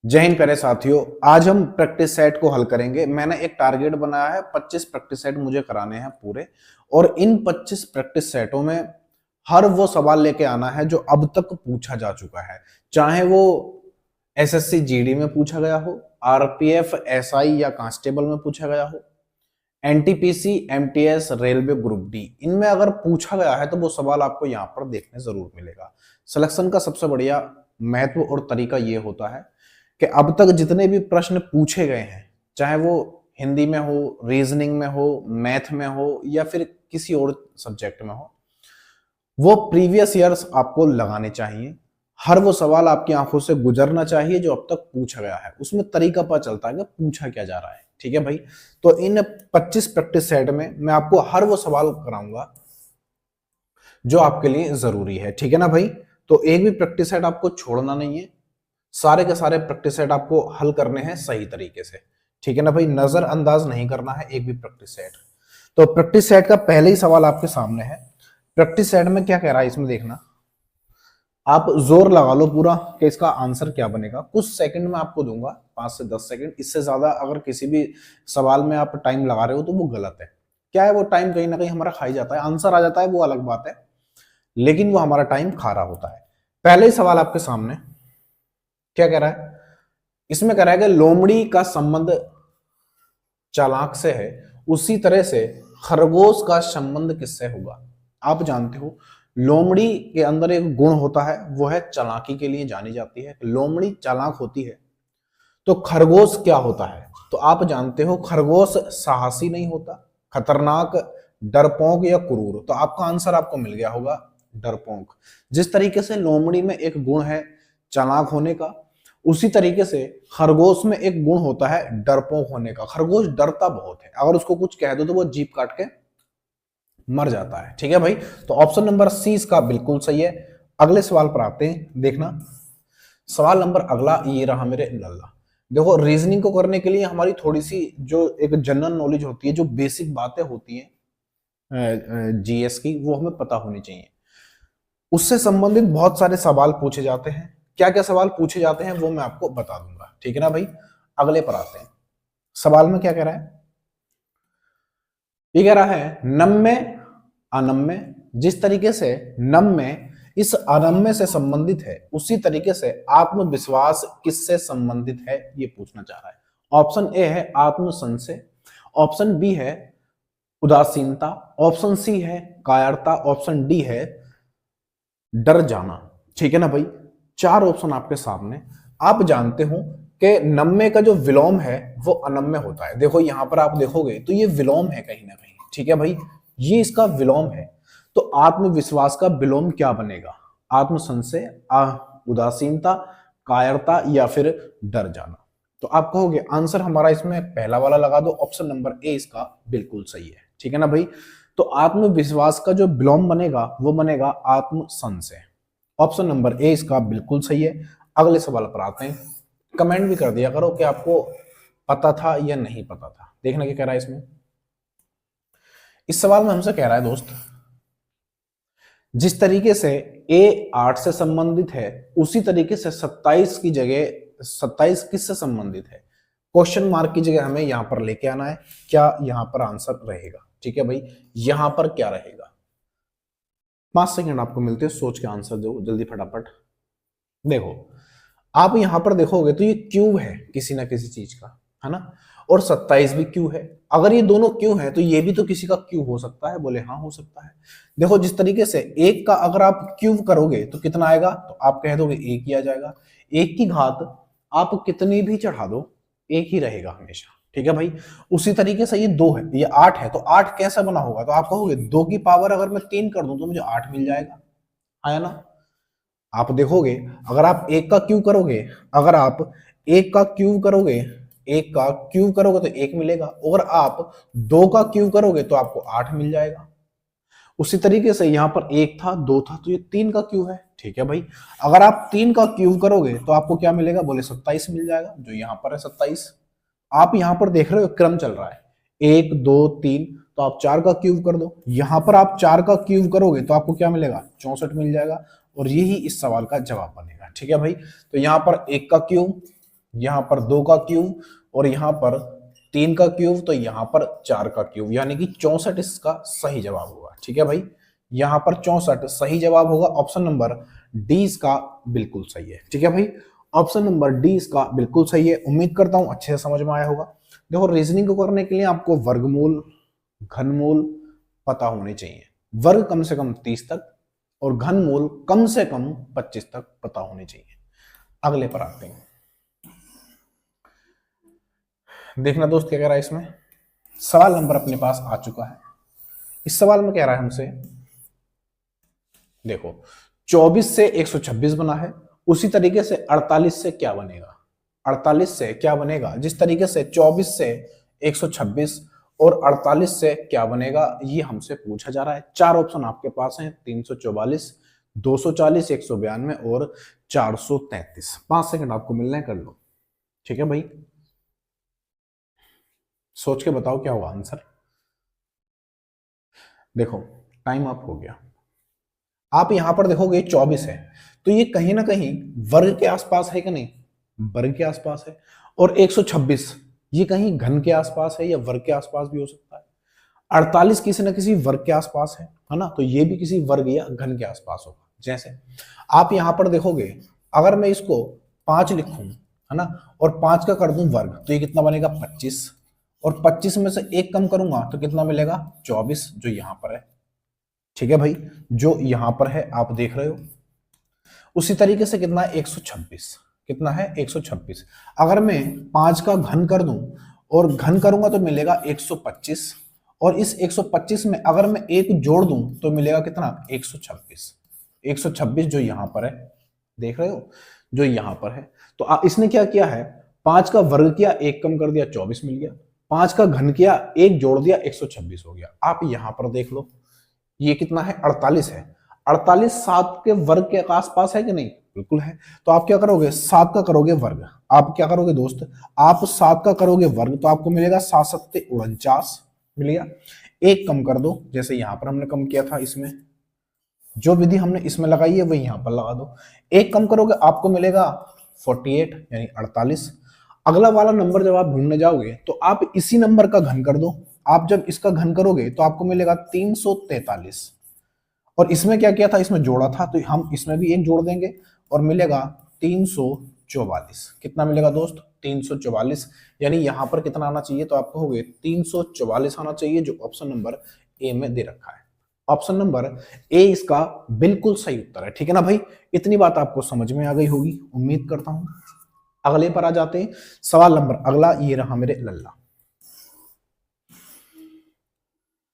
जय हिंद प्यारे साथियों। आज हम प्रैक्टिस सेट को हल करेंगे। मैंने एक टारगेट बनाया है, 25 प्रैक्टिस सेट मुझे कराने हैं पूरे। और इन 25 प्रैक्टिस सेटों में हर वो सवाल लेके आना है जो अब तक पूछा जा चुका है, चाहे वो एसएससी जीडी में पूछा गया हो, आरपीएफ एसआई या कांस्टेबल में पूछा गया हो, NTPC MTS railway group D, इनमें अगर पूछा गया है तो वो सवाल आपको यहाँ पर देखने जरूर मिलेगा। सिलेक्शन का सबसे बढ़िया महत्व और तरीका ये होता है कि अब तक जितने भी प्रश्न पूछे गए हैं, चाहे वो हिंदी में हो, रीजनिंग में हो, मैथ में हो या फिर किसी और सब्जेक्ट में हो, वो प्रीवियस ईयर्स आपको लगाने चाहिए। हर वो सवाल आपकी आंखों से गुजरना चाहिए जो अब तक पूछा गया है, उसमें तरीका पता चलता है कि पूछा क्या जा रहा है। ठीक है भाई, तो इन 25 प्रैक्टिस सेट में मैं आपको हर वो सवाल कराऊंगा जो आपके लिए जरूरी है। ठीक है ना भाई, तो एक भी प्रैक्टिस सेट आपको छोड़ना नहीं है, सारे के सारे प्रैक्टिस सेट आपको हल करने हैं सही तरीके से। ठीक है ना भाई, नजरअंदाज नहीं करना है एक भी प्रैक्टिस सेट। तो प्रैक्टिस सेट का पहले ही सवाल आपके सामने है। प्रैक्टिस सेट में क्या कह रहा है इसमें देखना, आप जोर लगा लो पूरा कि इसका आंसर क्या बनेगा। कुछ सेकंड में आपको दूंगा, 5 से 10 सेकंड, इससे ज्यादा अगर किसी भी सवाल में आप टाइम लगा रहे हो तो वो गलत है। क्या है, वो टाइम कहीं ना कहीं हमारा खाई जाता है, आंसर आ जाता है वो अलग बात है, लेकिन वो हमारा टाइम खा रहा होता है। पहले ही सवाल आपके सामने क्या कह रहा है, इसमें कह रहा है कि लोमड़ी का संबंध चालाक से है, उसी तरह से खरगोश का संबंध किससे होगा। आप जानते हो लोमड़ी के अंदर एक गुण होता है, वो है चालाकी के लिए जानी जाती है। लोमड़ी चालाक होती है तो खरगोश क्या होता है, तो आप जानते हो खरगोश साहसी नहीं होता, खतरनाक, डरपोक या क्रूर। तो आपका आंसर आपको मिल गया होगा डरपोक। जिस तरीके से लोमड़ी में एक गुण है चालाक होने का, उसी तरीके से खरगोश में एक गुण होता है डरपोक होने का। खरगोश डरता बहुत है, अगर उसको कुछ कह दो तो वो जीभ काट के मर जाता है। ठीक है भाई, तो ऑप्शन नंबर सी इसका बिल्कुल सही है। अगले सवाल पर आते हैं, देखना सवाल नंबर अगला ये रहा मेरे लल्ला। देखो, रीजनिंग को करने के लिए हमारी थोड़ी सी जो एक जनरल नॉलेज होती है, जो बेसिक बातें होती हैं जीएस की, वो हमें पता होनी चाहिए। उससे संबंधित बहुत सारे सवाल पूछे जाते हैं। क्या क्या सवाल पूछे जाते हैं वो मैं आपको बता दूंगा। ठीक है ना भाई, अगले पर आते हैं। सवाल में क्या कह रहा है, ये कह रहा है नम्य अनम्य, जिस तरीके से नम्य इस अनम्य से संबंधित है, उसी तरीके से आत्मविश्वास किससे संबंधित है, ये पूछना चाह रहा है। ऑप्शन ए है आत्मसंशय, ऑप्शन बी है उदासीनता, ऑप्शन सी है कायरता, ऑप्शन डी है डर जाना। ठीक है ना भाई, 4 ऑप्शन आपके सामने। आप जानते हो कि नम्य का जो विलोम है वो अनम्य होता है। देखो यहां पर आप देखोगे तो ये विलोम है कहीं ना कहीं। ठीक है भाई, ये इसका विलोम है। तो आत्मविश्वास का विलोम क्या बनेगा, आत्मसंशय, उदासीनता, कायरता या फिर डर जाना। तो आप कहोगे आंसर हमारा इसमें पहला वाला लगा दो, ऑप्शन नंबर ए इसका बिल्कुल सही है। ठीक है ना भाई, तो आत्मविश्वास का जो विलोम बनेगा वो बनेगा आत्मसंशय। ऑप्शन नंबर ए इसका बिल्कुल सही है। अगले सवाल पर आते हैं। कमेंट भी कर दिया करो कि आपको पता था या नहीं पता था। देखना क्या कह रहा है इसमें। इस सवाल में हमसे कह रहा है दोस्त, जिस तरीके से ए 8 से संबंधित है, उसी तरीके से 27 की जगह 27 किससे संबंधित है। क्वेश्चन मार्क की जगह हमें यहां पर लेके आना है, क्या यहां पर आंसर रहेगा। ठीक है भाई, यहां पर क्या रहेगा। 5 सेकंड आपको मिलते हैं, सोच के आंसर दो जल्दी फटाफट। देखो आप यहां पर देखोगे तो ये क्यूब है किसी ना किसी चीज का, है ना, और 27 भी क्यू है। अगर ये दोनों क्यू है तो ये भी तो किसी का क्यू हो सकता है। बोले हाँ हो सकता है। देखो जिस तरीके से एक का अगर आप क्यूब करोगे तो कितना आएगा, तो आप कह दोगे एक ही आ जाएगा। एक की घात आप कितनी भी चढ़ा दो एक ही रहेगा हमेशा। ठीक है भाई, उसी तरीके से ये 2 है, ये 8 है, तो 8 कैसा बना होगा, तो आप कहोगे 2 की पावर अगर मैं 3 कर दूं तो मुझे 8 मिल जाएगा, है ना। आप देखोगे अगर आप एक का क्यूब करोगे, अगर आप एक का क्यूब करोगे, एक का क्यूब करोगे तो 1 मिलेगा। अगर आप 2 का क्यूब करोगे तो आपको 8 मिल जाएगा। उसी तरीके से यहां पर 1 था, 2 था, तो ये 3 का क्यूब है। ठीक है भाई, अगर आप 3 का क्यूब करोगे तो आपको क्या मिलेगा, बोले 27 मिल जाएगा, जो यहां पर है 27। आप यहां पर देख रहे हो क्रम चल रहा है 1 2 3, तो आप 4 का क्यूब कर दो। यहां पर आप 4 का क्यूब करोगे तो आपको क्या मिलेगा, 64 मिल जाएगा, और यही इस सवाल का जवाब बनेगा। ठीक है भाई, तो यहां पर 1 का क्यूब, यहाँ पर 2 का क्यूब और यहाँ पर 3 का क्यूब, तो यहाँ पर 4 का क्यूब, यानी कि 64 इसका सही जवाब होगा। ठीक है भाई, यहाँ पर 64 सही जवाब होगा। ऑप्शन नंबर डी इसका बिल्कुल सही है। ठीक है भाई, ऑप्शन नंबर डी इसका बिल्कुल सही है। उम्मीद करता हूं अच्छे से समझ में आया होगा। देखो, रीजनिंग को करने के लिए आपको वर्गमूल, घनमूल पता होने चाहिए। वर्ग कम से कम 30 तक और घनमूल कम से कम 25 तक पता होने चाहिए। अगले पर आते हैं। देखना दोस्त क्या कह रहा है इसमें। सवाल नंबर अपने पास आ चुका है। इस सवाल में कह रहा है हमसे, देखो 24 से 126 बना है, उसी तरीके से 48 से क्या बनेगा। 48 से क्या बनेगा, जिस तरीके से 24 से 126 और 48 से क्या बनेगा, ये हमसे पूछा जा रहा है। 4 ऑप्शन आपके पास हैं, 344, 240, 192 और 433। 5 सेकंड आपको मिलना है, कर लो। ठीक है भाई, सोच के बताओ क्या होगा आंसर। देखो टाइम अप हो गया। आप यहां पर देखोगे 24 है, तो ये कहीं ना कहीं वर्ग के आसपास है कि नहीं, वर्ग के आसपास है। और 126 ये कहीं घन के आसपास है या वर्ग के आसपास भी हो सकता है। 48 किसी ना किसी वर्ग के आसपास है ना, तो ये भी किसी वर्ग या घन के आसपास होगा। जैसे आप यहां पर देखोगे, अगर मैं इसको 5 लिखूं, है ना, और 5 का कर दूं वर्ग, तो ये कितना बनेगा 25, और 25 में से 1 कम करूंगा तो कितना मिलेगा 24, जो यहां पर है। ठीक है भाई, जो यहां पर है आप देख रहे हो। उसी तरीके से कितना है 126, कितना है 126। अगर मैं 5 का घन कर दूं और घन करूंगा तो मिलेगा 125, और इस 125 में अगर मैं 1 जोड़ दूं तो मिलेगा कितना 126। 126 जो यहां पर है, देख रहे हो, जो यहां पर है। तो इसने क्या किया है, 5 का वर्ग किया, 1 कम कर दिया, 24 मिल गया। 5 का घन किया, 1 जोड़ दिया, 126 हो गया। आप यहां पर देख लो, ये कितना है 48 है। 48 7 के वर्ग के आसपास है कि नहीं, बिल्कुल है। तो आप क्या करोगे, 7 का करोगे वर्ग। आप क्या करोगे दोस्त, आप 7 का करोगे वर्ग, तो आपको मिलेगा 7 सत्ते 49 मिल गया। 1 कम कर दो, जैसे यहां पर हमने कम किया था, इसमें जो विधि हमने इसमें लगाई है वही यहां पर लगा दो। 1 कम करोगे आपको मिलेगा 48 यानी 48। अगला वाला नंबर जब आप ढूंढने जाओगे तो आप इसी नंबर का घन कर दो। आप जब इसका घन करोगे तो आपको मिलेगा 343, और इसमें क्या किया था, इसमें जोड़ा था, तो हम इसमें भी 1 जोड़ देंगे और मिलेगा 344। कितना मिलेगा दोस्त 344, यानी यहां पर कितना आना चाहिए, तो आपको हो गए 344 आना चाहिए, जो ऑप्शन नंबर ए में दे रखा है। ऑप्शन नंबर ए इसका बिल्कुल सही उत्तर है। ठीक है ना भाई, इतनी बात आपको समझ में आ गई होगी, उम्मीद करता हूं। अगले पर आ जाते हैं। सवाल नंबर अगला ये रहा मेरे लल्ला।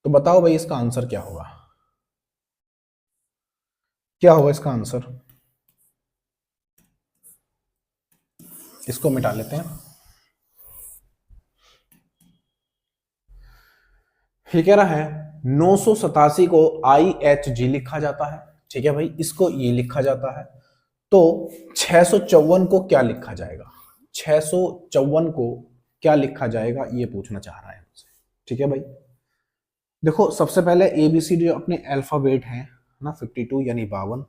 तो बताओ भाई इसका आंसर क्या होगा, क्या होगा इसका आंसर। इसको मिटा लेते हैं। ये कह रहा है 987 को IHG लिखा जाता है। ठीक है भाई, इसको ये लिखा जाता है। तो 654 को क्या लिखा जाएगा, 654 को क्या लिखा जाएगा, ये पूछना चाह रहा है हमसे। ठीक है भाई, देखो सबसे पहले ABCD अपने अल्फाबेट हैं ना, 52 यानी 52,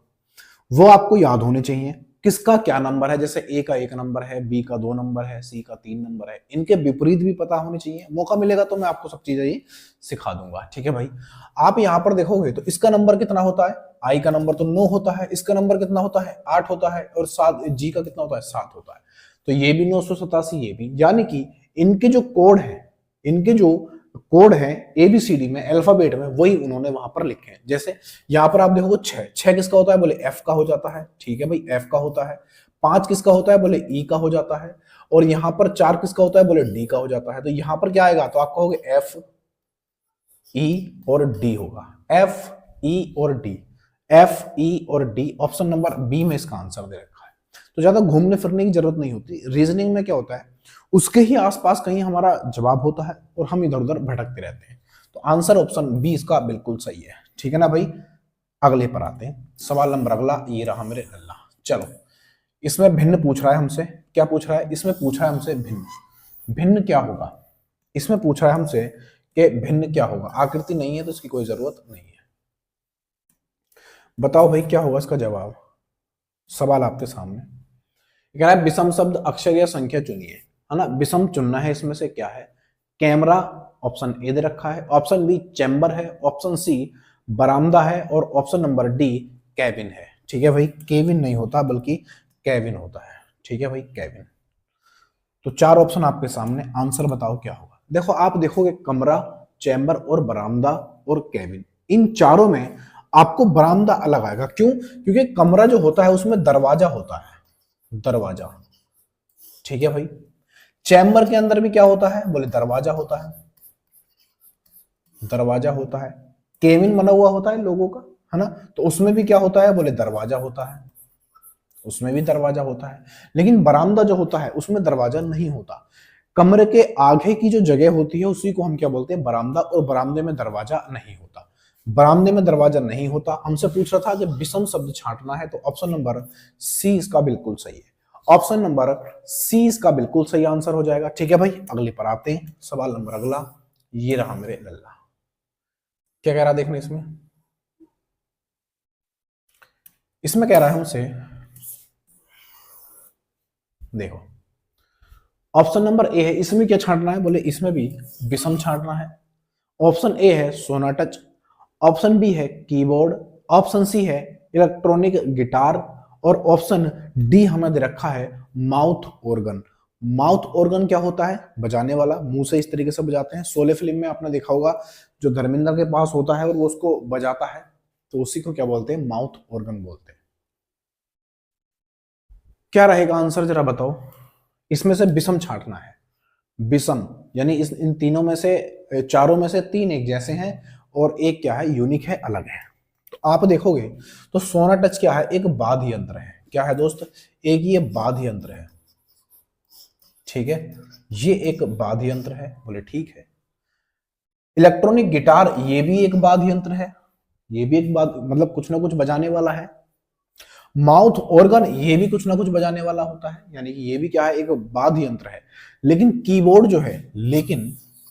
वो आपको याद होने चाहिए। किसका क्या नंबर है, जैसे A का 1 नंबर है, B का 2 नंबर है, C का 3 नंबर है, इनके विपरीत भी पता होने चाहिए। मौका मिलेगा तो मैं आपको सब चीजें ये सिखा दूंगा। ठीक है भाई, आप यहाँ पर देखोगे तो इसका नंबर कितना होता है, I का नंबर तो 9 होता है, इसका नंबर कितना होता है 8 होता है, और 7 G का कितना होता है 7 होता है। तो ये भी 987, ये भी, यानी कि इनके जो कोड है, इनके जो कोड है ABCD में अल्फाबेट में, वही उन्होंने वहां पर लिखे हैं। जैसे यहां पर आप देखोगे 6 किसका होता है, बोले F का हो जाता है। ठीक है भाई, F का होता है। 5 किसका होता है, बोले E का हो जाता है। और यहां पर 4 किसका होता है, बोले D का हो जाता है। तो यहां पर क्या आएगा, तो आप कहोगे F E और D होगा, F E और D, F E और D। ऑप्शन नंबर बी में इसका आंसर दे रखा है। तो ज्यादा घूमने फिरने की जरूरत नहीं होती। रीजनिंग में क्या होता है, उसके ही आसपास कहीं हमारा जवाब होता है और हम इधर उधर भटकते रहते हैं। तो आंसर ऑप्शन बी इसका बिल्कुल सही है। ठीक है ना भाई, अगले पर आते हैं। सवाल नंबर अगला ये रहा मेरे अल्लाह। चलो, इसमें भिन्न पूछ रहा है हमसे। क्या पूछ रहा है, इसमें पूछ रहा है हमसे भिन्न। भिन्न क्या होगा, इसमें पूछ रहा है हमसे कि भिन्न क्या होगा। आकृति नहीं है तो इसकी कोई जरूरत नहीं है। बताओ भाई क्या होगा इसका जवाब, सवाल आपके सामने। कह रहा है विषम शब्द अक्षर या संख्या चुनिए, है ना। विषम चुनना है, इसमें से क्या है, कैमरा ऑप्शन ए दे रखा है, ऑप्शन बी चैम्बर है, ऑप्शन सी बरामदा है, और ऑप्शन नंबर डी कैबिन है। ठीक है भाई, केविन नहीं होता बल्कि कैबिन होता है। ठीक है भाई, कैबिन। तो चार ऑप्शन आपके सामने, आंसर बताओ क्या होगा। देखो आप देखोगे कमरा, चैम्बर और बरामदा और कैबिन, इन चारों में आपको बरामदा अलग आएगा। क्यों? क्योंकि कमरा जो होता है उसमें दरवाजा होता है, दरवाजा। ठीक है भाई। चैम्बर के अंदर भी क्या होता है, बोले दरवाजा होता है, दरवाजा होता है। केबिन बना हुआ होता है लोगों का, है ना, तो उसमें भी क्या होता है, बोले दरवाजा होता है, उसमें भी दरवाजा होता है। लेकिन बरामदा जो होता है उसमें दरवाजा नहीं होता। कमरे के आगे की जो जगह होती है उसी को हम क्या बोलते हैं, बरामदा, और बरामदे में दरवाजा नहीं होता। बरामदे में दरवाजा नहीं होता। हमसे पूछ रहा था कि विषम शब्द छांटना है, तो ऑप्शन नंबर सी इसका बिल्कुल सही है। ऑप्शन नंबर सी इसका बिल्कुल सही आंसर हो जाएगा। ठीक है भाई, अगले पर आते हैं। सवाल नंबर अगला ये रहा मेरे लल्ला। क्या कह रहा है देखने इसमें, इसमें कह रहा है हमसे, देखो ऑप्शन नंबर ए है, इसमें क्या छांटना है, बोले इसमें भी विषम छांटना है। ऑप्शन ए है सोना टच, ऑप्शन बी है कीबोर्ड, ऑप्शन सी है इलेक्ट्रॉनिक गिटार, और ऑप्शन डी हमें दे रखा है माउथ ऑर्गन। माउथ ऑर्गन क्या होता है, बजाने वाला, मुंह से इस तरीके से बजाते हैं। शोले फिल्म में आपने देखा होगा, जो धर्मेंद्र के पास होता है और वो उसको बजाता है, तो उसी को क्या बोलते हैं, माउथ ऑर्गन बोलते हैं। क्या रहेगा आंसर जरा बताओ। इसमें से विषम छांटना है, विषम यानी इस इन तीनों में से, चारों में से तीन एक जैसे हैं और एक क्या है, यूनिक है, अलग है। तो आप देखोगे तो सोना टच क्या है, एक वाद्य यंत्र है। क्या है दोस्त, एक ये वाद्य यंत्र है। ठीक है, ये एक वाद्य यंत्र है, बोले ठीक है। इलेक्ट्रॉनिक गिटार ये भी एक वाद्य यंत्र है, ये भी एक मतलब कुछ ना कुछ बजाने वाला है। माउथ ऑर्गन ये भी कुछ ना कुछ बजाने वाला होता है, यानी कि ये भी क्या है, एक वाद्य यंत्र है। लेकिन कीबोर्ड जो है, लेकिन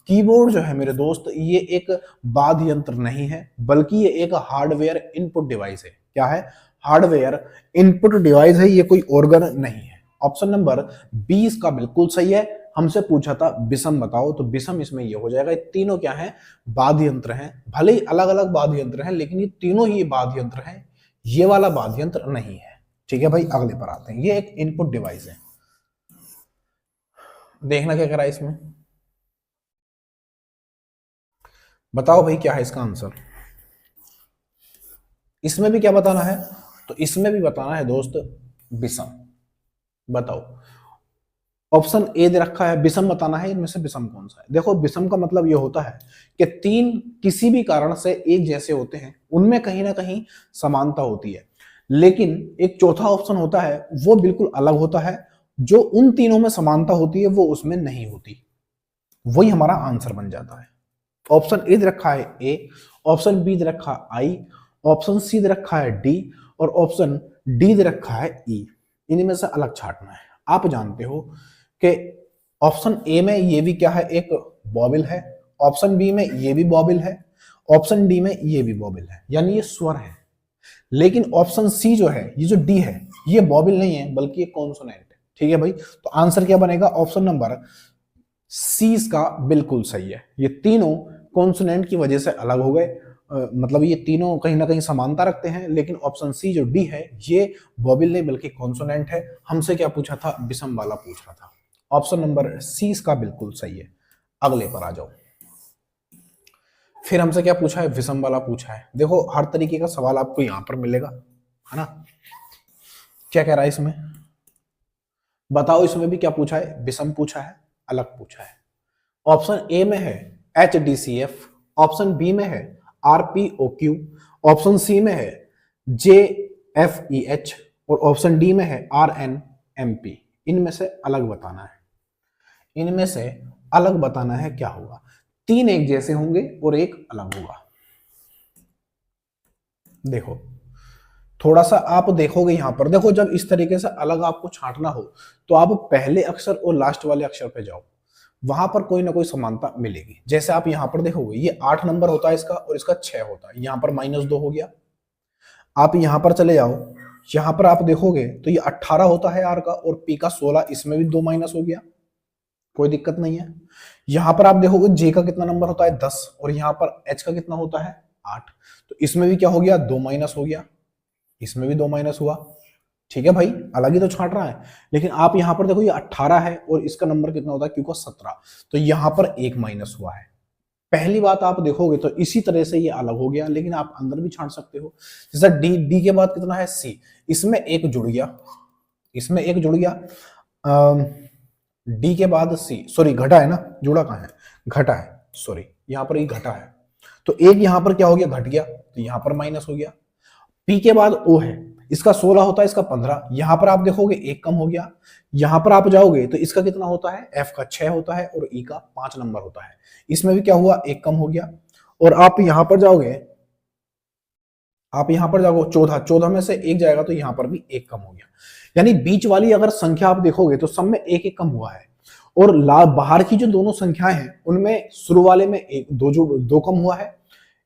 कीबोर्ड जो है मेरे दोस्त, ये एक वाद्य यंत्र नहीं है, बल्कि ये एक हार्डवेयर इनपुट डिवाइस है। क्या है, हार्डवेयर इनपुट डिवाइस है, ये कोई ऑर्गन नहीं है। ऑप्शन नंबर बी इसका बिल्कुल सही है। हमसे पूछा था विषम बताओ, तो विषम इसमें ये हो जाएगा। ये तीनों क्या है, वाद्य यंत्र हैं, भले ही अलग अलग वाद्य यंत्र हैं, लेकिन ये तीनों ही वाद्य यंत्र हैं, ये वाला वाद्य यंत्र नहीं है। ठीक है भाई, अगले पर आते हैं। ये एक इनपुट डिवाइस है। देखना क्या करा है इसमें, बताओ भाई क्या है इसका आंसर। इसमें भी क्या बताना है, तो इसमें भी बताना है दोस्त विषम। बताओ, ऑप्शन ए दे रखा है, विषम बताना है, इनमें से विषम कौन सा है। देखो विषम का मतलब यह होता है कि तीन किसी भी कारण से एक जैसे होते हैं, उनमें कहीं ना कहीं समानता होती है, लेकिन एक चौथा ऑप्शन होता है वो बिल्कुल अलग होता है, जो उन तीनों में समानता होती है वो उसमें नहीं होती। वही हमारा आंसर बन जाता है। ऑप्शन ए दे रखा है ए, ऑप्शन बी दे रखा है आई, ऑप्शन सी दे रखा है डी, और ऑप्शन डी दे रखा है ई। इनमें से अलग छांटना है। आप जानते हो कि ऑप्शन ए में ये भी क्या है, एक बॉबिल है, ऑप्शन बी में ये भी बॉबिल है, ऑप्शन डी में ये भी बॉबिल है, यानी ये स्वर है। लेकिन ऑप्शन सी जो है, ये जो डी है, ये बॉबिल नहीं है बल्कि ये कॉन्सोनेंट है। ठीक है भाई, तो आंसर क्या बनेगा, ऑप्शन नंबर सी इसका बिल्कुल सही है। ये तीनों कॉन्सोनेंट की वजह से अलग हो गए, मतलब ये तीनों कहीं ना कहीं समानता रखते हैं, लेकिन ऑप्शन सी जो डी है ये वोवेल नहीं बल्कि कॉन्सोनेंट है। हमसे क्या पूछा था, विषम वाला पूछ रहा था। ऑप्शन नंबर सी इसका बिल्कुल सही है। अगले पर आ जाओ। फिर हमसे क्या पूछा है, विषम वाला पूछा है। देखो हर तरीके का सवाल आपको यहां पर मिलेगा, है ना। क्या कह रहा है इसमें, बताओ इसमें भी क्या पूछा है, विषम पूछा है, अलग पूछा है। ऑप्शन ए में है HDCF, ऑप्शन बी में है RPOQ, ऑप्शन सी में है JFEH, और ऑप्शन डी में है RNMP। इनमें से अलग बताना है, इनमें से अलग बताना है क्या होगा। तीन एक जैसे होंगे और एक अलग होगा। देखो थोड़ा सा आप देखोगे यहां पर, देखो जब इस तरीके से अलग आपको छांटना हो तो आप पहले अक्षर और लास्ट वाले अक्षर पे जाओ, वहां पर कोई ना कोई समानता मिलेगी। जैसे आप यहां पर देखोगे ये 8 नंबर होता है इसका और इसका 6 होता है, यहां पर -2 हो गया। आप यहां पर चले जाओ यहां पर आप देखोगे तो ये 18 होता है आर का, और पी का 16, इसमें भी 2 माइनस हो गया, कोई दिक्कत नहीं है। यहां पर आप देखोगे जे का कितना नंबर होता है 10, और यहां पर एच का कितना होता है 8, तो इसमें भी क्या हो गया 2 माइनस हो गया, इसमें भी 2 माइनस हुआ। ठीक है भाई, अलग ही तो छांट रहा है, लेकिन आप यहां पर देखो ये 18 है और इसका नंबर कितना होता है क्यू का 17, तो यहां पर 1 माइनस हुआ है। पहली बात आप देखोगे तो इसी तरह से ये अलग हो गया, लेकिन आप अंदर भी छांट सकते हो। जैसा डी, डी के बाद कितना है सी, इसमें एक जुड़ गया, इसमें एक जुड़ गया, डी के बाद सी, सॉरी घटा है ना, जुड़ा कहां है, घटा है, सॉरी यहां पर ये घटा है, तो एक यहां पर क्या हो गया घट गया, तो यहां पर माइनस हो गया। पी के बाद ओ है, इसका 16 होता है, इसका 15, यहां पर आप देखोगे एक कम हो गया। यहां पर आप जाओगे तो इसका कितना होता है, एफ का 6 होता है और ई का 5 नंबर होता है, इसमें भी क्या हुआ एक कम हो गया। और आप यहां पर जाओगे, आप यहां पर जाओगे 14, 14 में से एक जाएगा तो यहां पर भी एक कम हो गया। यानी बीच वाली अगर संख्या आप देखोगे तो सब में एक एक कम हुआ है, और बाहर की जो दोनों संख्याएं हैं उनमें शुरू वाले में एक दो कम हुआ है,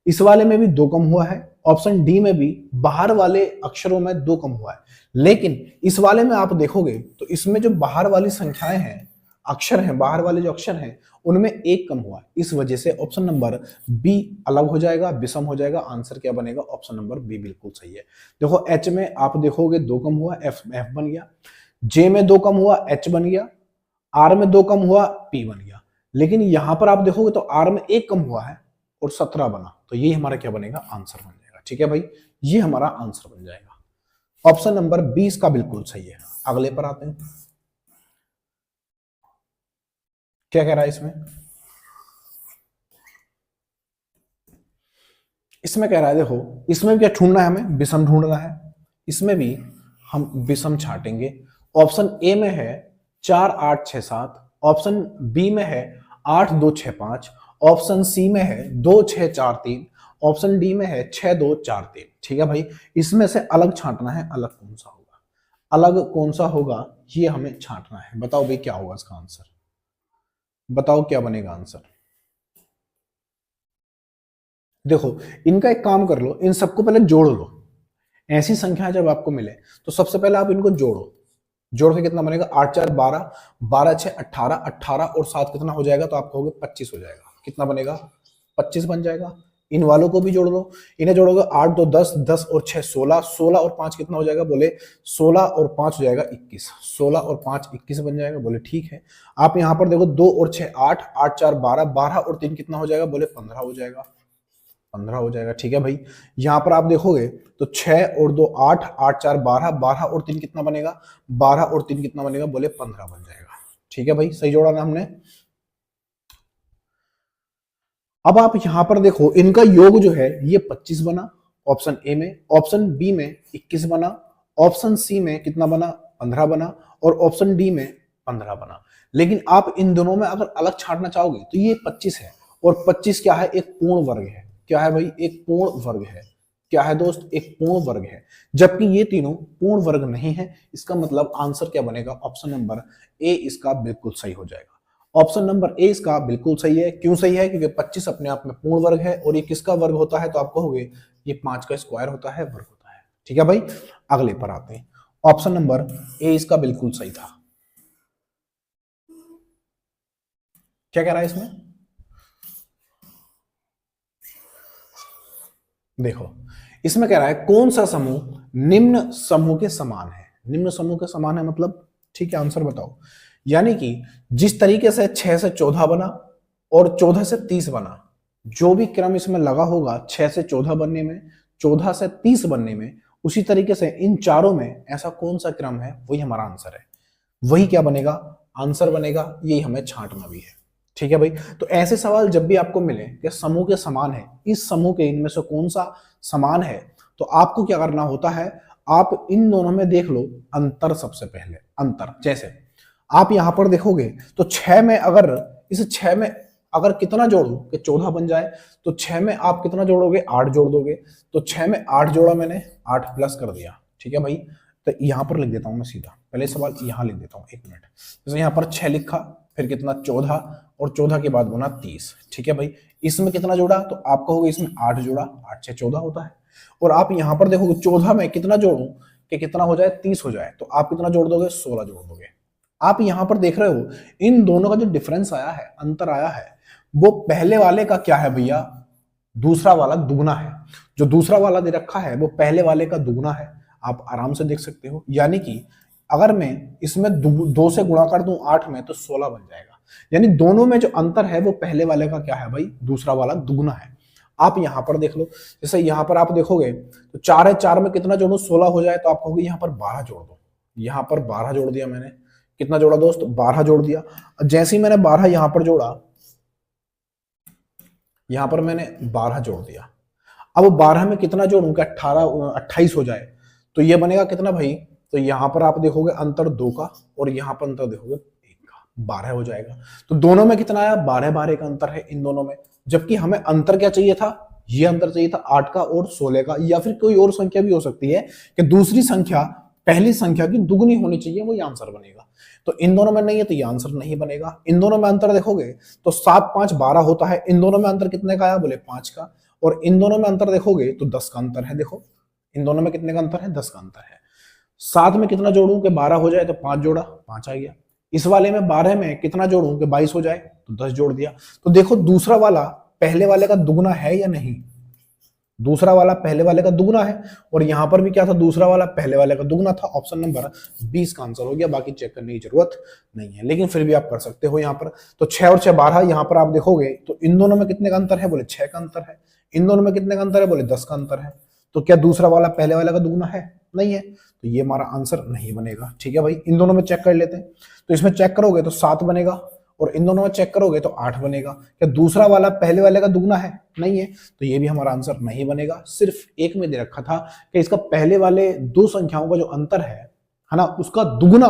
इस वाले में भी 2 कम हुआ है, ऑप्शन डी में भी बाहर वाले अक्षरों में 2 कम हुआ है। लेकिन इस वाले में आप देखोगे तो इसमें जो बाहर वाली संख्याएं हैं, अक्षर हैं, बाहर वाले जो अक्षर हैं उनमें एक कम हुआ है, इस वजह से ऑप्शन नंबर बी अलग हो जाएगा, विषम हो जाएगा। आंसर क्या बनेगा, ऑप्शन नंबर बी बिल्कुल सही है। देखो एच में आप देखोगे 2 कम हुआ, एफ बन गया, जे में 2 कम हुआ, एच बन गया, आर में 2 कम हुआ, पी बन गया। लेकिन यहां पर आप देखोगे तो आर में 1 कम हुआ है और 17 बना, तो ये हमारा क्या बनेगा, आंसर बन जाएगा। ठीक है भाई, ये हमारा आंसर बन जाएगा। ऑप्शन नंबर 20 का बिल्कुल सही है। अगले पर आते हैं, क्या कह रहा है इसमें, इसमें कह रहा है देखो, इसमें भी क्या ढूंढना है हमें, विषम ढूंढना है, इसमें भी हम विषम छाटेंगे। ऑप्शन ए में है 4 8 6 7, ऑप्शन बी में है 8 2 6 5, ऑप्शन सी में है 2 6 4 3, ऑप्शन डी में है 6 2 4 3। ठीक है भाई, इसमें से अलग छांटना है, अलग कौन सा होगा, अलग कौन सा होगा ये हमें छांटना है। बताओ भाई क्या होगा इसका आंसर, बताओ क्या बनेगा आंसर। देखो इनका एक काम कर लो, इन सबको पहले जोड़ लो। ऐसी संख्या जब आपको मिले तो सबसे पहले आप इनको जोड़ो, जोड़ के कितना बनेगा 8 4 12, 12 6 18, 18 और 7 कितना हो जाएगा, तो आप कहोगे 25 हो जाएगा। कितना बनेगा, 25 बन जाएगा। इन वालों को भी जोड़ लो, इन्हें जोड़ोगे 8 2 10, 10 और 6 16, 16 और 5 कितना हो जाएगा, बोले 16 और 5 हो जाएगा 21, 16 और 5 21 बन जाएगा, बोले ठीक है। आप यहां पर देखो 2 और 6 8, 8 4 12, 12 और 3 कितना हो जाएगा, बोले 15 हो जाएगा, 15 हो जाएगा। ठीक है भाई, यहां पर आप देखोगे तो 6 और 2 8, 8 4 12, 12 और 3 कितना बनेगा, 12 और 3 कितना बनेगा, बोले 15 बन जाएगा। ठीक है भाई, सही जोड़ा ना हमने। अब आप यहां पर देखो इनका योग जो है ये 25 बना ऑप्शन ए में, ऑप्शन बी में 21 बना, ऑप्शन सी में कितना बना 15 बना, और ऑप्शन डी में 15 बना। लेकिन आप इन दोनों में अगर अलग छांटना चाहोगे तो ये 25 है, और 25 क्या है, एक पूर्ण वर्ग है। क्या है भाई, एक पूर्ण वर्ग है। क्या है दोस्त, एक पूर्ण वर्ग है, जबकि ये तीनों पूर्ण वर्ग नहीं है। इसका मतलब आंसर क्या बनेगा, ऑप्शन नंबर ए इसका बिल्कुल सही हो जाएगा। ऑप्शन नंबर ए इसका बिल्कुल सही है। क्यों सही है, क्योंकि 25 अपने आप में पूर्ण वर्ग है, और ये किसका वर्ग होता है, तो आप कहोगे ये 5 का स्क्वायर होता है, वर्ग होता है। ठीक है भाई, अगले पर आते हैं। ऑप्शन नंबर ए इसका बिल्कुल सही था। क्या कह रहा है इसमें, देखो इसमें कह रहा है कौन सा समूह निम्न समूह के समान है। निम्न समूह के समान है मतलब, ठीक है आंसर बताओ। यानी कि जिस तरीके से 6 से 14 बना और 14 से 30 बना, जो भी क्रम इसमें लगा होगा 6 से 14 बनने में, 14 से 30 बनने में, उसी तरीके से इन चारों में ऐसा कौन सा क्रम है, वही हमारा आंसर है। वही क्या बनेगा, आंसर बनेगा। यही हमें छांटना भी है। ठीक है भाई, तो ऐसे सवाल जब भी आपको मिले कि समूह के समान है, इस समूह के इनमें से कौन सा समान है, तो आपको क्या करना होता है, आप इन दोनों में देख लो अंतर। सबसे पहले अंतर, जैसे आप यहां पर देखोगे तो 6 में अगर इस 6 में अगर कितना जोड़ू कि 14 बन जाए, तो 6 में आप कितना जोड़ोगे, 8 जोड़ दोगे। तो 6 में 8 जोड़ा मैंने, 8 प्लस कर दिया। ठीक है भाई, तो यहां पर लिख देता हूं मैं सीधा, पहले सवाल यहां लिख देता हूं, 1 मिनट। जैसे यहां पर 6 लिखा, फिर कितना 14, और 14 के बाद बना 30। ठीक है भाई, इसमें कितना जोड़ा, तो आप कहोगे इसमें 8 जोड़ा, 8 6 14 होता है। और आप यहां पर देखोगे 14 में कितना जोड़ू, कि कितना हो जाए 30 हो जाए, तो आप कितना जोड़ दोगे 16 जोड़ दोगे। आप यहां पर देख रहे हो इन दोनों का जो डिफरेंस आया है, अंतर आया है, वो पहले वाले का क्या है भैया, दूसरा वाला दुगना है। जो दूसरा वाला दे रखा है वो पहले वाले का दुगना है, आप आराम से देख सकते हो। यानी कि अगर मैं इसमें 2 से गुणा कर दूं 8 में तो 16 बन जाएगा। यानी दोनों में जो अंतर है वो पहले वाले का क्या है भाई, दूसरा वाला दुगना है। आप यहां पर देख लो, जैसे यहां पर आप देखोगे तो 4 है, 4 में कितना जोड़ो 16 हो जाए, तो आप कहोगे यहां पर 12 जोड़ दो। यहां पर 12 जोड़ दिया मैंने, कितना जोड़ा दोस्त, 12 जोड़ दिया। जैसे ही मैंने 12 यहां पर जोड़ा, यहां पर मैंने 12 जोड़ दिया। अब 12 में कितना जोड़ूं कि 28 हो जाए, तो ये बनेगा कितना भाई, तो यहां पर आप देखोगे अंतर 2 का, और यहां पर अंतर देखोगे 1 का, 12 हो जाएगा। तो दोनों में कितना आया, 12 12 का अंतर है इन दोनों में। जबकि हमें अंतर क्या चाहिए था, ये अंतर चाहिए था 8 का और 16 का, या फिर कोई और संख्या भी हो सकती है कि दूसरी संख्या पहली संख्या की दुगनी होनी चाहिए, वो ये आंसर बनेगा। तो इन दोनों में नहीं है तो ये आंसर नहीं बनेगा। इन दोनों में अंतर देखोगे तो 7 5 12 होता है, इन दोनों में अंतर कितने का आया, बोले 5 का। और इन दोनों में अंतर देखोगे तो 10 का अंतर है। देखो इन दोनों में कितने का अंतर है, 10 का अंतर है। 7 में कितना जोड़ूं कि 12 हो जाए, तो 5 जोड़ा, 5 आ गया। इस वाले में 12 में कितना जोड़ूं कि 22 हो जाए, तो 10 जोड़ दिया। तो देखो दूसरा वाला पहले वाले का दुगना है या नहीं, दूसरा वाला पहले वाले का दुगना है, और यहां पर भी क्या था, दूसरा वाला पहले वाले का दुगना था। ऑप्शन नंबर 20 का आंसर हो गया। बाकी चेक करने की जरूरत नहीं है, लेकिन फिर भी आप कर सकते हो। यहाँ पर तो 6 और 6 12, यहां पर आप देखोगे तो इन दोनों में कितने का अंतर है, बोले 6 का अंतर है। इन दोनों में कितने का अंतर है, बोले 10 का अंतर है। तो क्या दूसरा वाला पहले वाले का दुगना है, नहीं है, तो ये हमारा आंसर नहीं बनेगा। ठीक है भाई, इन दोनों में चेक कर लेते हैं। तो इसमें चेक करोगे तो 7 बनेगा, और इन दोनों में चेक करोगे तो 8 बनेगा। क्या दूसरा वाला पहले वाले का दुगना है, नहीं है, तो ये भी हमारा आंसर नहीं बनेगा। सिर्फ एक में दे रखा था कि इसका पहले वाले दो संख्याओं का जो अंतर है ना, उसका दुगना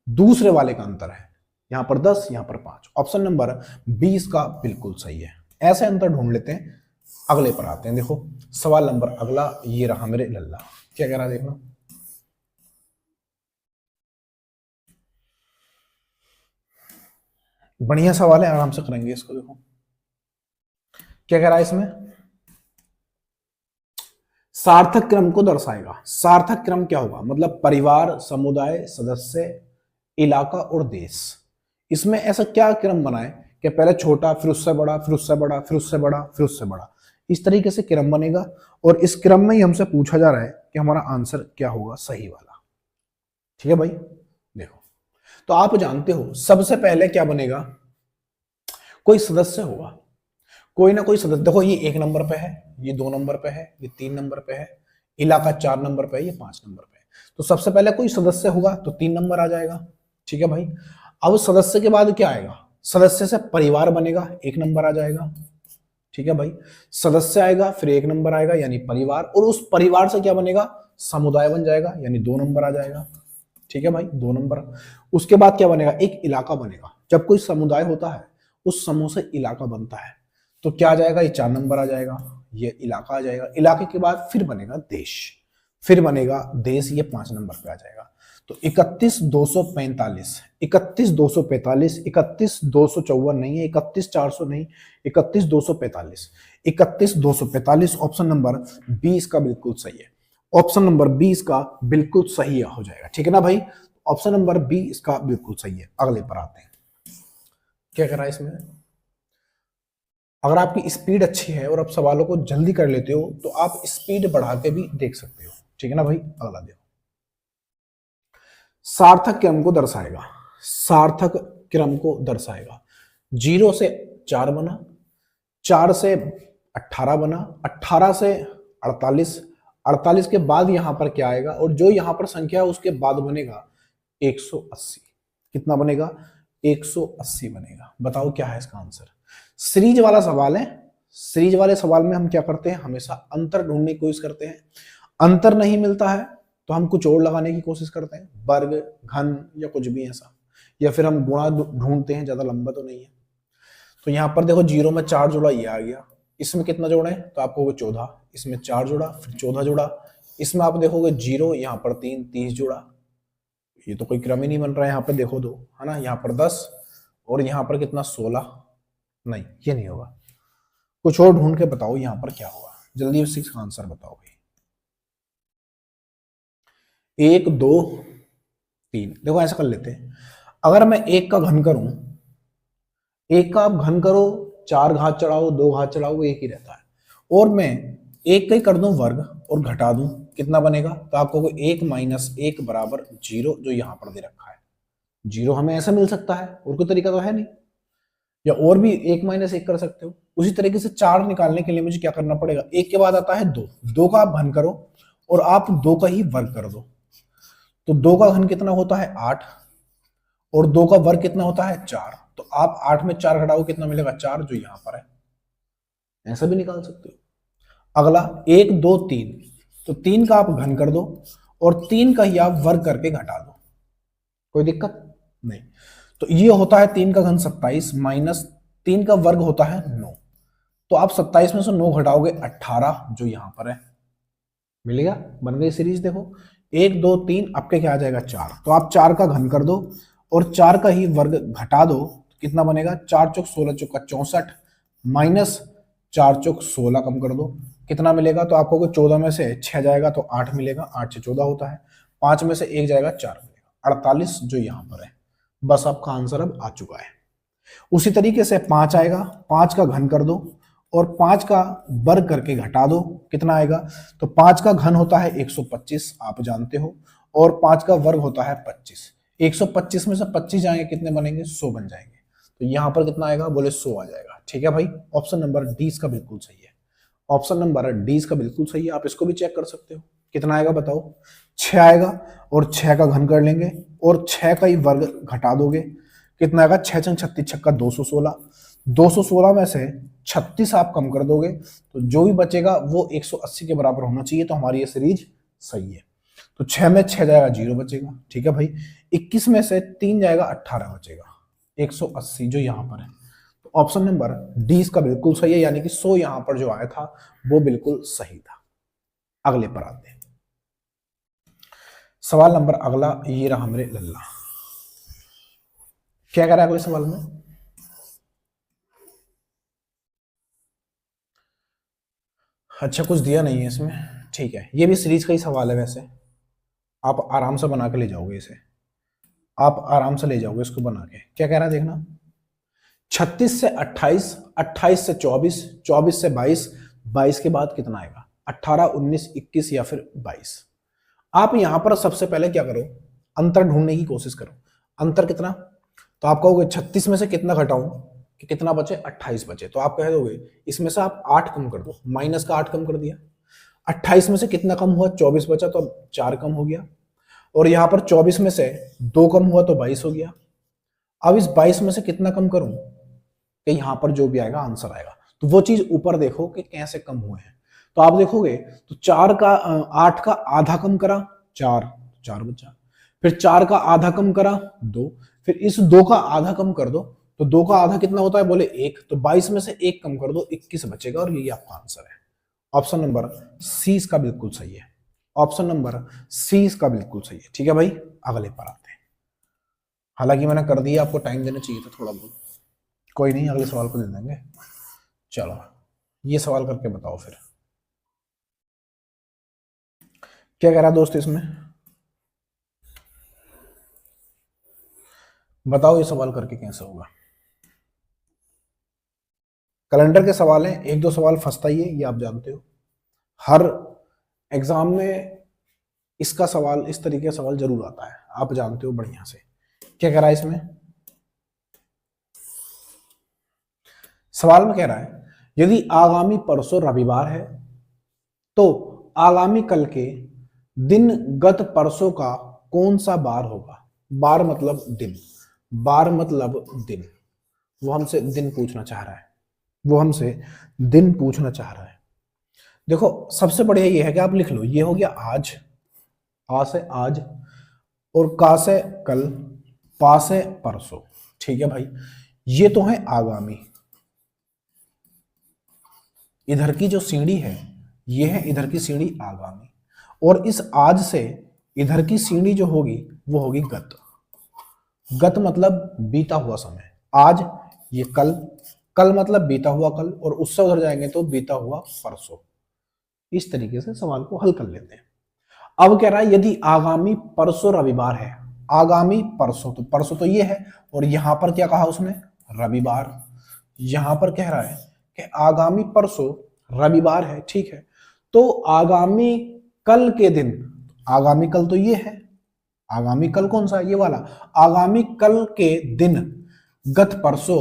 दूसरे वाले का अंतर है। यहां पर 10, यहां पर 5। ऑप्शन नंबर 20 का बिल्कुल सही है। ऐसे अंतर ढूंढ लेते हैं, अगले पर आते हैं। देखो सवाल नंबर अगला ये रहा मेरे लल्ला, क्या कह रहा है देखना। बढ़िया सवाल है, आराम से करेंगे इसको। देखो क्या कह रहा है इसमें, सार्थक क्रम को दर्शाएगा। सार्थक क्रम क्या होगा, मतलब परिवार, समुदाय, सदस्य, इलाका और देश। इसमें ऐसा क्या क्रम बनाए कि पहले छोटा, फिर उससे बड़ा, फिर उससे बड़ा, फिर उससे बड़ा, फिर उससे बड़ा, इस तरीके से क्रम बनेगा। और इस क्रम में ही हमसे पूछा जा रहा है कि हमारा आंसर क्या होगा, सही वाला। ठीक है भाई, देखो तो आप जानते हो सबसे पहले क्या बनेगा, कोई सदस्य होगा, कोई ना कोई सदस्य। देखो ये 1 नंबर पे है, ये 2 नंबर पे है, ये 3 नंबर पे है, इलाका 4 नंबर पे है, ये 5 नंबर पे है। तो सबसे पहले कोई सदस्य होगा तो 3 नंबर आ जाएगा। ठीक है भाई, अब सदस्य के बाद क्या आएगा, सदस्य से परिवार बनेगा, 1 नंबर आ जाएगा। ठीक है भाई, सदस्य आएगा, फिर 1 नंबर आएगा यानी परिवार, और उस परिवार से क्या बनेगा, समुदाय बन जाएगा यानी 2 नंबर आ जाएगा। ठीक है भाई, 2 नंबर। उसके बाद क्या बनेगा, एक इलाका बनेगा। जब कोई समुदाय होता है उस समूह से इलाका बनता है, तो क्या आ जाएगा, ये 4 नंबर आ जाएगा, ये इलाका आ जाएगा। इलाके के बाद फिर बनेगा देश, फिर बनेगा देश, ये 5 नंबर पे आ जाएगा। तो 31,245, 31,245, 31,254 नहीं है, 31,400 नहीं, 31,245, 31,245 ऑप्शन नंबर 20 का बिल्कुल सही है। ऑप्शन नंबर 20 का बिल्कुल सही हो जाएगा। ठीक है ना भाई, ऑप्शन नंबर 20 का बिल्कुल सही है। अगले पर आते हैं, क्या कह रहा है इसमें, अगर आपकी स्पीड अच्छी है और आप सवालों को जल्दी कर लेते हो तो आप स्पीड बढ़ा के भी देख सकते हो। ठीक है ना भाई, अगला देखो, सार्थक क्रम को दर्शाएगा। सार्थक क्रम को दर्शाएगा, 0 से 4 बना, 4 से 18 बना, 18 से 48, 48 के बाद यहां पर क्या आएगा, और जो यहां पर संख्या है उसके बाद बनेगा 180। कितना बनेगा, 180 बनेगा। बताओ क्या है इसका आंसर। सीरीज वाला सवाल है, सीरीज वाले सवाल में हम क्या करते हैं, हमेशा अंतर ढूंढने की कोशिश करते हैं। अंतर नहीं मिलता है तो हम कुछ और लगाने की कोशिश करते हैं, वर्ग, घन या कुछ भी ऐसा, या फिर हम गुणा ढूंढते हैं, ज्यादा लंबा तो नहीं है। तो यहाँ पर देखो 0 में 4 जोड़ा, ये आ गया। इसमें कितना जोड़े तो आपको 14, इसमें 4 जोड़ा, फिर 14 जोड़ा। इसमें आप देखोगे 0, यहाँ पर 3, 30 जोड़ा। ये तो कोई क्रम ही नहीं बन रहा है। यहाँ पे देखो 2 है ना, यहाँ पर 10, और यहाँ पर कितना 16, नहीं ये नहीं होगा। कुछ और ढूंढ के बताओ यहाँ पर क्या होगा, जल्दी उसी का आंसर बताओ भाई। 1 2 3, देखो ऐसा कर लेते हैं, अगर मैं एक का घन करूं, एक का आप घन करो, 4 घात चढ़ाओ 2 घात चढ़ाओ वो एक ही रहता है, और मैं एक का ही कर दूं वर्ग और घटा दूं, कितना बनेगा, तो आपको 1 माइनस 1 बराबर 0 जो यहां पर दे रखा है, 0 हमें ऐसा मिल सकता है, और कोई तरीका तो है नहीं, या और भी 1 माइनस 1 कर सकते हो। उसी तरीके से 4 निकालने के लिए मुझे क्या करना पड़ेगा, एक के बाद आता है 2, 2 का आप घन करो और आप 2 का ही वर्ग कर दो, तो 2 का घन कितना होता है 8, और 2 का वर्ग कितना होता है 4, तो आप 8 में 4 घटाओ कितना मिलेगा 4 जो यहां पर है, ऐसा भी निकाल सकते हो। अगला 1 2 3, तो 3 का आप घन कर दो और 3 का ही आप वर्ग करके घटा दो, कोई दिक्कत नहीं। तो ये होता है 3 का घन 27 माइनस 3 का वर्ग होता है 9, तो आप 27 में से 9 घटाओगे 18 जो यहां पर है, मिलेगा, बन गई सीरीज। देखो 1 2 3, आपके क्या आ जाएगा 4, तो आप 4 का घन कर दो और 4 का ही वर्ग घटा दो, कितना बनेगा 4 चौक 16 चौका 64 माइनस 4 चौक 16 कम कर दो, कितना मिलेगा, तो आपको 14 में से 6 जाएगा तो 8 मिलेगा, 8 से 14 होता है, 5 में से 1 जाएगा 4 मिलेगा, 48 जो यहां पर है। बस आपका आंसर अब आ चुका है। उसी तरीके से 5 आएगा, 5 का घन कर दो और 5 का वर्ग करके घटा दो, कितना आएगा, तो 5 का घन होता है 125 आप जानते हो, और 5 का वर्ग होता है 25, 125 में से 25 जाएंगे कितने बनेंगे 100 बन जाएंगे, तो यहां पर कितना आएगा, बोले 100 आ जाएगा। ठीक है भाई, ऑप्शन नंबर डी इसका बिल्कुल सही है, ऑप्शन नंबर डी इसका बिल्कुल सही है। आप इसको भी चेक कर सकते हो, कितना आएगा बताओ, 6 आएगा और 6 का घन कर लेंगे और 6 का ही वर्ग घटा दोगे, कितना आएगा, 6 छंग 36 छक्का 216, 216 में से 36 आप कम कर दोगे तो जो भी बचेगा वो 180 के बराबर होना चाहिए, तो हमारी ये सीरीज सही है। तो 6 में 6 जाएगा 0 बचेगा, ठीक है भाई, 21 में से 3 जाएगा 18 बचेगा, 180 जो यहां पर है, तो ऑप्शन नंबर डी इसका बिल्कुल सही है, यानी कि 100 यहां पर जो आया था वो बिल्कुल सही था। अगले पर आते हैं, सवाल नंबर अगला ये रहा मेरे लल्ला, क्या कह रहा है अगले सवाल में, अच्छा कुछ दिया नहीं है इसमें, ठीक है, ये भी सीरीज का ही सवाल है वैसे, आप आराम से बना के ले जाओगे इसे, आप आराम से ले जाओगे इसको बना के। क्या कह रहा है देखना, 36 से 28, 28 से 24, 24 से 22, 22 के बाद कितना आएगा, 18 19 21 या फिर 22। आप यहां पर सबसे पहले क्या करो, अंतर ढूंढने की कोशिश करो, अंतर कितना, तो आप कहोगे 36 में से कितना घटाऊं कि कितना बचे, 28 बचे, तो आप कह दोगे इसमें से आप 8 कम कर दो, माइनस का 8 कम कर दिया, 28 में से कितना कम हुआ, 24 बचा तो अब 4 कम हो गया, और यहां पर 24 में से 2 कम हुआ तो 22 हो गया। अब इस 22 में से कितना कम करूं कि यहां पर जो भी आएगा आंसर आएगा, तो वो चीज ऊपर देखो कि कैसे कम हुए हैं, तो आप देखोगे तो 4 का 8 का आधा कम करा 4, 4 बचा, फिर 4 का आधा कम करा 2, फिर इस 2 का आधा कम कर दो, तो 2 का आधा कितना होता है, बोले 1, तो 22 में से 1 कम कर दो 21 बचेगा, और यही आपका आंसर है। ऑप्शन नंबर सी इसका बिल्कुल सही है, ऑप्शन नंबर सी इसका बिल्कुल सही है। ठीक है भाई, अगले पर आते हैं, हालांकि मैंने कर दिया, आपको टाइम देना चाहिए था थोड़ा बहुत, कोई नहीं, अगले सवाल को दे देंगे। चलो ये सवाल करके बताओ फिर, क्या कह रहा है दोस्त इसमें, बताओ ये सवाल करके कैसे होगा। कैलेंडर के सवाल हैं, एक दो सवाल फंसता ही है, ये आप जानते हो, हर एग्जाम में इसका सवाल, इस तरीके का सवाल जरूर आता है, आप जानते हो बढ़िया से। क्या कह रहा है इसमें, सवाल में कह रहा है यदि आगामी परसों रविवार है तो आगामी कल के दिन गत परसों का कौन सा बार होगा, बार मतलब दिन, बार मतलब दिन, वो हमसे दिन पूछना चाह रहा है, वो हमसे दिन पूछना चाह रहा है। देखो सबसे बढ़िया ये है कि आप लिख लो, ये हो गया आज, आ से आज, और का से कल, पा से परसों, ठीक है भाई, ये तो है आगामी, इधर की जो सीढ़ी है ये है इधर की सीढ़ी आगामी, और इस आज से इधर की सीढ़ी जो होगी वो होगी गत, गत मतलब बीता हुआ समय, आज ये कल, कल मतलब बीता हुआ कल, और उससे उधर जाएंगे तो बीता हुआ परसों। इस तरीके से सवाल को हल कर लेते हैं। अब कह रहा है यदि आगामी परसों रविवार है, आगामी परसों, तो परसों तो ये है, और यहां पर क्या कहा उसने, रविवार। यहां पर कह रहा है कि आगामी परसों रविवार है, ठीक है, तो आगामी कल के दिन, आगामी कल तो ये है, आगामी कल कौन सा है, ये वाला, आगामी कल के दिन गत परसों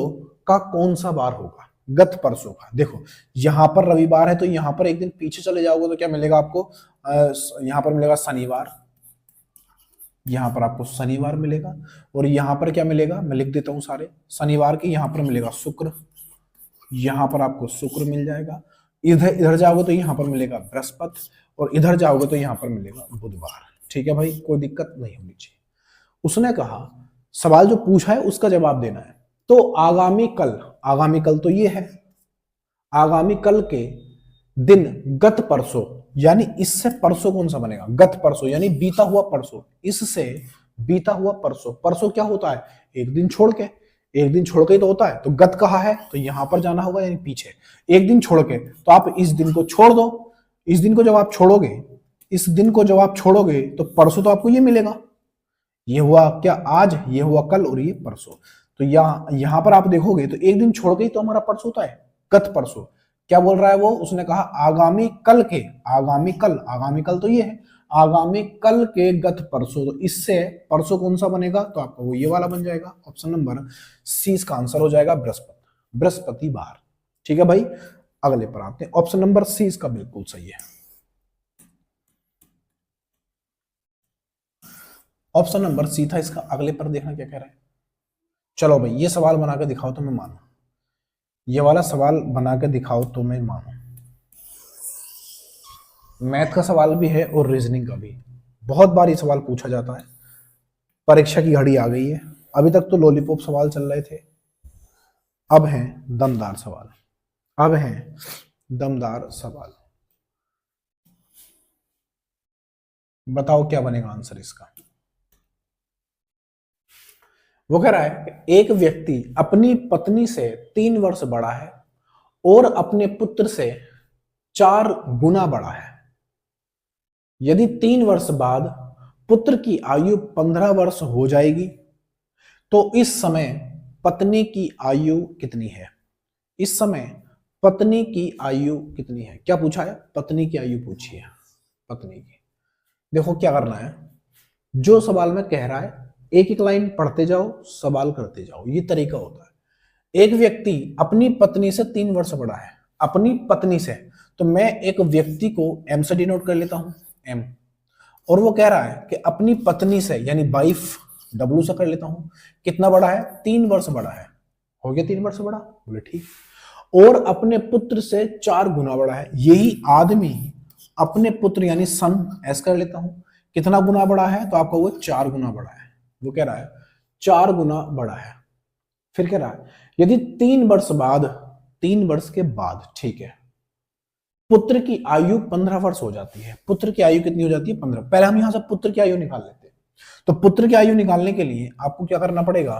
का कौन सा बार होगा, गत परसों का। देखो यहां पर रविवार है, तो यहां पर एक दिन पीछे चले जाओगे तो क्या मिलेगा आपको, यहां पर मिलेगा शनिवार, यहां पर आपको शनिवार मिलेगा, और यहां पर क्या मिलेगा, मैं लिख देता हूं सारे शनिवार के, यहां पर मिलेगा शुक्र, यहां पर आपको शुक्र मिल जाएगा, इधर इधर जाओगे तो यहां पर मिलेगा बृहस्पति, और इधर जाओगे तो यहां पर मिलेगा बुधवार। ठीक है भाई, कोई दिक्कत नहीं होनी चाहिए। उसने कहा सवाल जो पूछा है उसका जवाब देना है, तो आगामी कल तो ये है, आगामी कल के दिन गत परसों, यानी इससे परसों कौन सा बनेगा, गत परसों यानी बीता हुआ परसों, इससे बीता हुआ परसों, परसों क्या होता है, एक दिन छोड़ के, एक दिन छोड़ के ही तो होता है, तो गत कहा है तो यहां पर जाना होगा यानी पीछे, एक दिन छोड़ के, तो आप इस दिन को छोड़ दो, इस दिन को जब आप छोड़ोगे, इस दिन को जब आप छोड़ोगे तो परसों तो आपको ये मिलेगा, ये हुआ क्या आज, ये हुआ कल, और ये परसों। तो यहां पर आप देखोगे तो एक दिन छोड़ के ही तो हमारा परसों होता है, गत परसों। क्या बोल रहा है वो, उसने कहा आगामी कल के, आगामी कल तो ये है, आगामी कल के गत परसों, तो इससे परसों कौन सा बनेगा, तो आपका वो ये वाला बन जाएगा, ऑप्शन नंबर सी इसका आंसर हो जाएगा बृहस्पति, बृहस्पतिवार। ठीक है भाई, अगले पर आते हैं, ऑप्शन नंबर सी इसका बिल्कुल सही है। ऑप्शन नंबर सी था इसका। अगले पर देखना क्या कह रहा है। चलो भाई ये सवाल बना के दिखाओ तो मैं मानू, ये वाला सवाल बना के दिखाओ तो मैं मानू। मैथ का सवाल भी है और रीजनिंग का भी, बहुत बार ये सवाल पूछा जाता है, परीक्षा की घड़ी आ गई है। अभी तक तो लॉलीपॉप सवाल चल रहे थे, अब हैं दमदार सवाल, अब हैं दमदार सवाल। बताओ क्या बनेगा आंसर इसका। वो कह रहा है कि एक व्यक्ति अपनी पत्नी से 3 वर्ष बड़ा है और अपने पुत्र से 4 गुना बड़ा है। यदि 3 वर्ष बाद पुत्र की आयु 15 वर्ष हो जाएगी तो इस समय पत्नी की आयु कितनी है। इस समय पत्नी की आयु कितनी है, क्या पूछा है, पत्नी की आयु पूछी है, पत्नी की। देखो क्या करना है, जो सवाल में कह रहा है एक एक लाइन पढ़ते जाओ, सवाल करते जाओ, ये तरीका होता है। एक व्यक्ति अपनी पत्नी से 3 वर्ष बड़ा है, अपनी पत्नी से, तो मैं एक व्यक्ति को एम से डिनोट कर लेता हूं, एम, और वो कह रहा है कि अपनी पत्नी से यानी वाइफ डब्ल्यू से कर लेता हूं, कितना बड़ा है, 3 वर्ष बड़ा है, हो गया 3 वर्ष बड़ा, बोले ठीक। और अपने पुत्र से 4 गुना बड़ा है, यही आदमी अपने पुत्र यानी सन एस कर लेता हूं, कितना गुना बड़ा है, तो आपका वो 4 गुना बड़ा है। वो कह रहा है 4 गुना बड़ा है। फिर कह रहा है यदि 3 वर्ष बाद, 3 वर्ष के बाद, ठीक है, पुत्र की आयु 15 वर्ष हो जाती है। पुत्र की आयु कितनी हो जाती है, 15। पहले हम यहां से पुत्र की आयु निकाल लेते हैं। तो पुत्र की आयु निकालने के लिए आपको क्या करना पड़ेगा,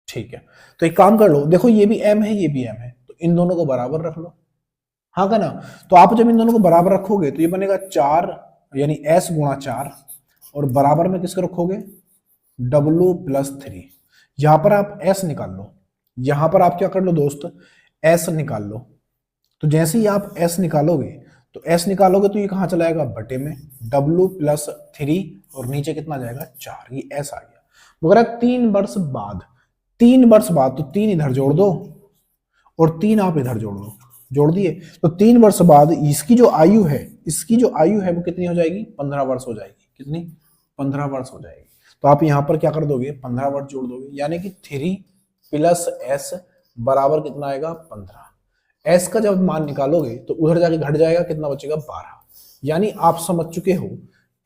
ठीक है, तो एक काम कर लो, देखो ये भी एम है, ये भी एम है, तो इन दोनों को बराबर रख लो, हाँ का ना। तो आप जब इन दोनों को बराबर रखोगे तो ये बनेगा 4 यानी एस गुणा 4, और बराबर में किसको रखोगे, W प्लस 3। यहां पर आप S निकाल लो, यहां पर आप क्या कर लो दोस्त, S निकाल लो। तो जैसे ही आप S निकालोगे तो S निकालोगे तो ये कहां चला जाएगा, बटे में, W प्लस 3, और नीचे कितना जाएगा, 4, ये S आ गया। मगर 3 वर्ष बाद, 3 वर्ष बाद, तो 3 इधर जोड़ दो और 3 आप इधर जोड़ दो, जोड़ दिए, तो 3 वर्ष बाद इसकी जो आयु है, इसकी जो आयु है वो कितनी हो जाएगी, 15 वर्ष हो जाएगी। कितनी, 15 वर्ष हो जाएगी। तो आप यहां पर क्या कर दोगे, 15 वर्ष जोड़ दोगे, यानी कि 3 प्लस एस बराबर कितना आएगा, 15। एस का जब मान निकालोगे तो उधर जाके घट जाएगा, कितना बचेगा, 12। यानी आप समझ चुके हो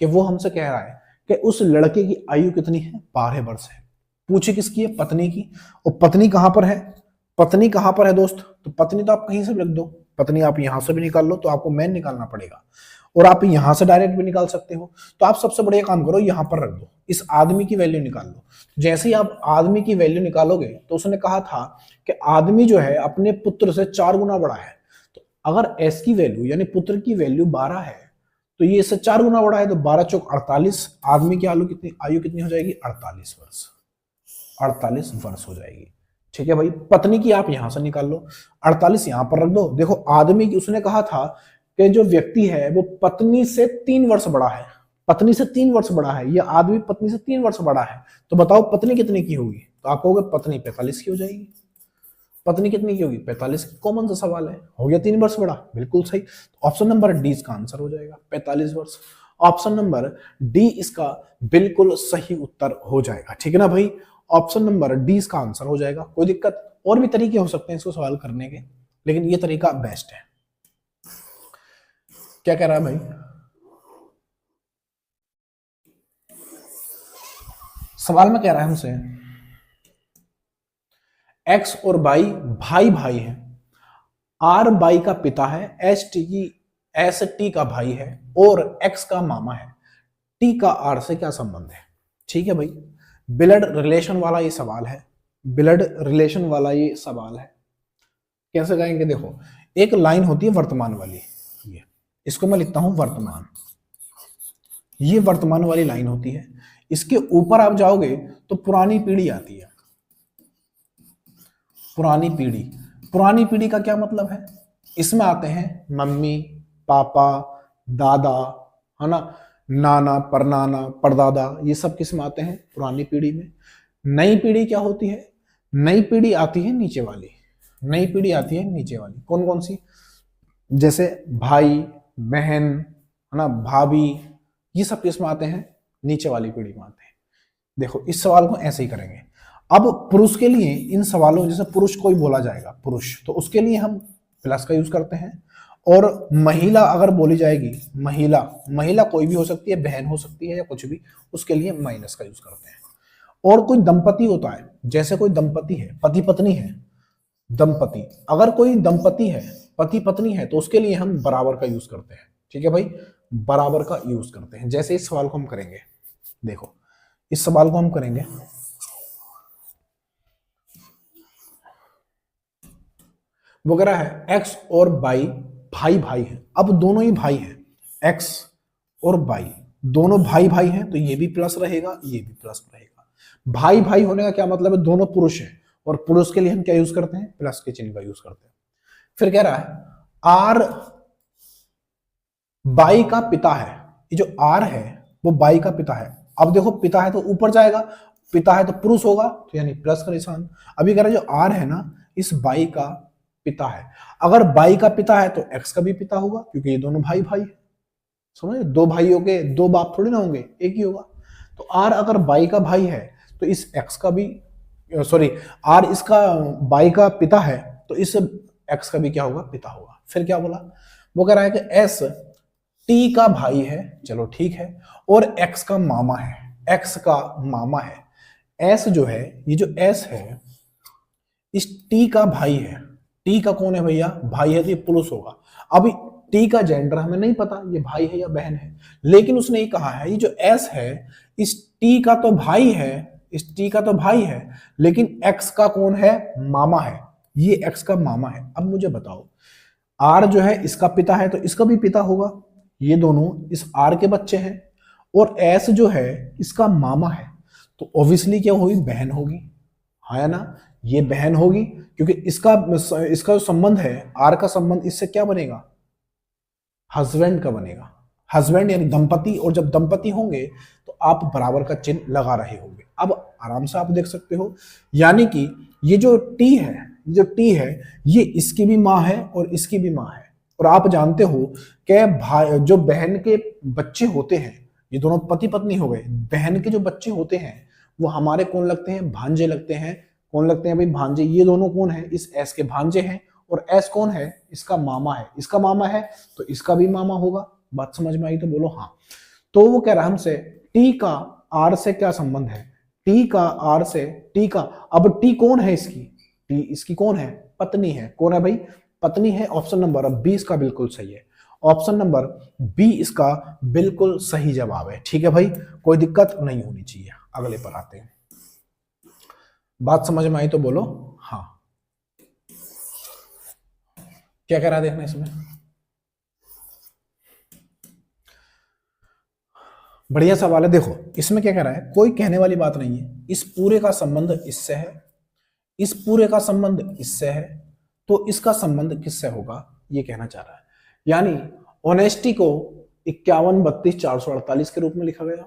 कि वो हमसे कह रहा है कि उस लड़के की आयु कितनी है, 12 वर्ष है। पूछे किसकी है, पत्नी की। और पत्नी कहां पर है, पत्नी कहां पर है दोस्त, तो पत्नी तो आप कहीं से भी रख दो, पत्नी आप यहां से भी निकाल लो, तो आपको मैन निकालना पड़ेगा, और आप यहां से डायरेक्ट भी निकाल सकते हो। तो आप सबसे बढ़िया काम करो, यहां पर रख दो, इस आदमी की वैल्यू निकाल लो। जैसे ही आप आदमी की वैल्यू निकालोगे तो उसने कहा था कि आदमी जो है अपने पुत्र से 4 गुना बड़ा है। तो अगर एस की वैल्यू यानी पुत्र की वैल्यू 12 है, तो ये इससे 4 गुना बड़ा है, तो 12 चौक 48। आदमी की आयु कितनी हो जाएगी? 48 वर्ष। 48 वर्ष हो जाएगी। ठीक है भाई, पत्नी की आप यहां से निकाल लो, 48 यहां पर रख दो। देखो आदमी की, उसने कहा था कि जो व्यक्ति है वो पत्नी से 3 वर्ष बड़ा है, पत्नी से 3 वर्ष बड़ा है, ये आदमी पत्नी से 3 वर्ष बड़ा है। तो बताओ पत्नी कितने की होगी? तो आप कहोगे पत्नी 45 की हो जाएगी। पत्नी कितनी की होगी? 45 की। कॉमन सा सवाल है, हो गया 3 वर्ष बड़ा, बिल्कुल सही। तो ऑप्शन नंबर डी इसका आंसर हो जाएगा, 45 वर्ष। ऑप्शन नंबर डी इसका बिल्कुल सही उत्तर हो जाएगा। ठीक है ना भाई, ऑप्शन नंबर डी इसका आंसर हो जाएगा। कोई दिक्कत? और भी तरीके हो सकते हैं इसको सवाल करने के, लेकिन ये तरीका बेस्ट है। क्या कह रहा है भाई? सवाल में कह रहा है हमसे एक्स और वाई भाई भाई है, आर वाई का पिता है, एस टी का भाई है और एक्स का मामा है, टी का आर से क्या संबंध है? ठीक है भाई, ब्लड रिलेशन वाला ये सवाल है, ब्लड रिलेशन वाला ये सवाल है। कैसे कहेंगे? देखो एक लाइन होती है वर्तमान वाली, ये इसको मैं लिखता हूं वर्तमान, ये वर्तमान वाली लाइन होती है। इसके ऊपर आप जाओगे तो पुरानी पीढ़ी आती है। पुरानी पीढ़ी, पुरानी पीढ़ी का क्या मतलब है? इसमें आते हैं मम्मी, पापा, दादा, है ना, नाना, परनाना, परदादा, ये सब किस में आते हैं? पुरानी पीढ़ी में। नई पीढ़ी क्या होती है? नई पीढ़ी आती है नीचे वाली, नई पीढ़ी आती है नीचे वाली। कौन कौन सी? जैसे भाई, बहन, है ना, भाभी, ये सब किस में आते हैं? नीचे वाली पीढ़ी में आते हैं। देखो इस सवाल को ऐसे ही करेंगे। अब पुरुष के लिए इन सवालों में, जैसे पुरुष कोई बोला जाएगा पुरुष, तो उसके लिए हम प्लस का यूज करते हैं। और महिला अगर बोली जाएगी, महिला, महिला कोई भी हो सकती है, बहन हो सकती है या कुछ भी, उसके लिए माइनस का यूज करते हैं। और कोई दंपति होता है, जैसे कोई दंपति है, पति पत्नी है, दंपति, अगर कोई दंपति है, पति पत्नी है, तो उसके लिए हम बराबर का यूज करते हैं। ठीक है भाई, बराबर का यूज करते हैं। जैसे इस सवाल को हम करेंगे, देखो इस सवाल को हम करेंगे, वो कह रहा है एक्स और वाई भाई भाई है। अब दोनों ही भाई हैं, एक्स और वाई दोनों भाई भाई हैं, तो ये भी प्लस रहेगा, ये भी प्लस रहेगा। भाई भाई होने का क्या मतलब है? दोनों पुरुष हैं, और पुरुष के लिए हम क्या यूज करते हैं? प्लस के चिन्ह का यूज करते हैं। फिर कह रहा है आर बाई का पिता है, ये जो आर है वो बाई का पिता है। अब देखो पिता है तो ऊपर जाएगा, पिता है तो पुरुष होगा, तो यानी प्लस का निशान। अभी कह रहा है जो आर है ना, इस बाई का पिता है। अगर बाई का पिता है तो एक्स का भी पिता होगा, क्योंकि ये दोनों भाई भाई है। समझे? दो भाइयों के दो बाप थोड़ी ना होंगे, एक ही होगा। तो आर अगर बाई का भाई है तो इस एक्स का भी, सॉरी, आर इसका बाई का पिता है, तो इस एक्स का भी क्या होगा? पिता होगा। फिर क्या बोला? वो कह रहा है कि एस टी का भाई है, चलो ठीक है, और एक्स का मामा है, एक्स का मामा है। एस जो है, ये जो एस है, इस टी का भाई है। टी का कौन है भैया? भाई है, तो ये पुरुष होगा। अभी टी का जेंडर हमें नहीं पता, ये भाई है या बहन है, लेकिन उसने ये कहा है, ये जो एस है, इस टी का तो भाई है, इस टी का तो भाई है, लेकिन एक्स का कौन है? मामा है, ये एक्स का मामा है। अब मुझे बताओ, आर जो है इसका पिता है, तो इसका भी पिता होगा, ये दोनों इस आर के बच्चे हैं। और एस जो है इसका मामा है, तो ऑब्वियसली क्या होगी? बहन होगी, है ना, ये बहन होगी, क्योंकि इसका जो संबंध है, आर का संबंध इससे क्या बनेगा? हस्बैंड का बनेगा। हस्बैंड यानी दंपति, और जब दंपति होंगे तो आप बराबर का चिन्ह लगा रहे होंगे। अब आराम से आप देख सकते हो, यानी कि ये जो टी है, जो टी है, ये इसकी भी माँ है और इसकी भी माँ है। और आप जानते हो कि भाई, जो बहन के बच्चे होते हैं, ये दोनों पति पत्नी हो गए, बहन के जो बच्चे होते हैं वो हमारे कौन लगते हैं? भांजे लगते हैं। कौन लगते हैं भाई? भांजे। ये दोनों कौन है? इस एस के भांजे हैं। और एस कौन है? इसका मामा है। इसका मामा है तो इसका भी मामा होगा। बात समझ में आई तो बोलो हाँ। तो वो कह रहा है हमसे टी का आर से क्या संबंध है? टी का आर से, टी का, अब टी कौन है इसकी? टी इसकी कौन है? पत्नी है। कौन है भाई? पत्नी है। ऑप्शन नंबर बी इसका बिल्कुल सही है। ऑप्शन नंबर बी इसका बिल्कुल सही जवाब है। ठीक है भाई, कोई दिक्कत नहीं होनी चाहिए। अगले पर आते हैं। बात समझ में आई तो बोलो हाँ। क्या कह रहा है देखना इसमें? बढ़िया सवाल है। देखो इसमें क्या कह रहा है, कोई कहने वाली बात नहीं है, इस पूरे का संबंध इससे है, इस पूरे का संबंध इससे है, तो इसका संबंध किससे होगा, ये कहना चाह रहा है। यानी ऑनेस्टी को 51 32 448 के रूप में लिखा गया,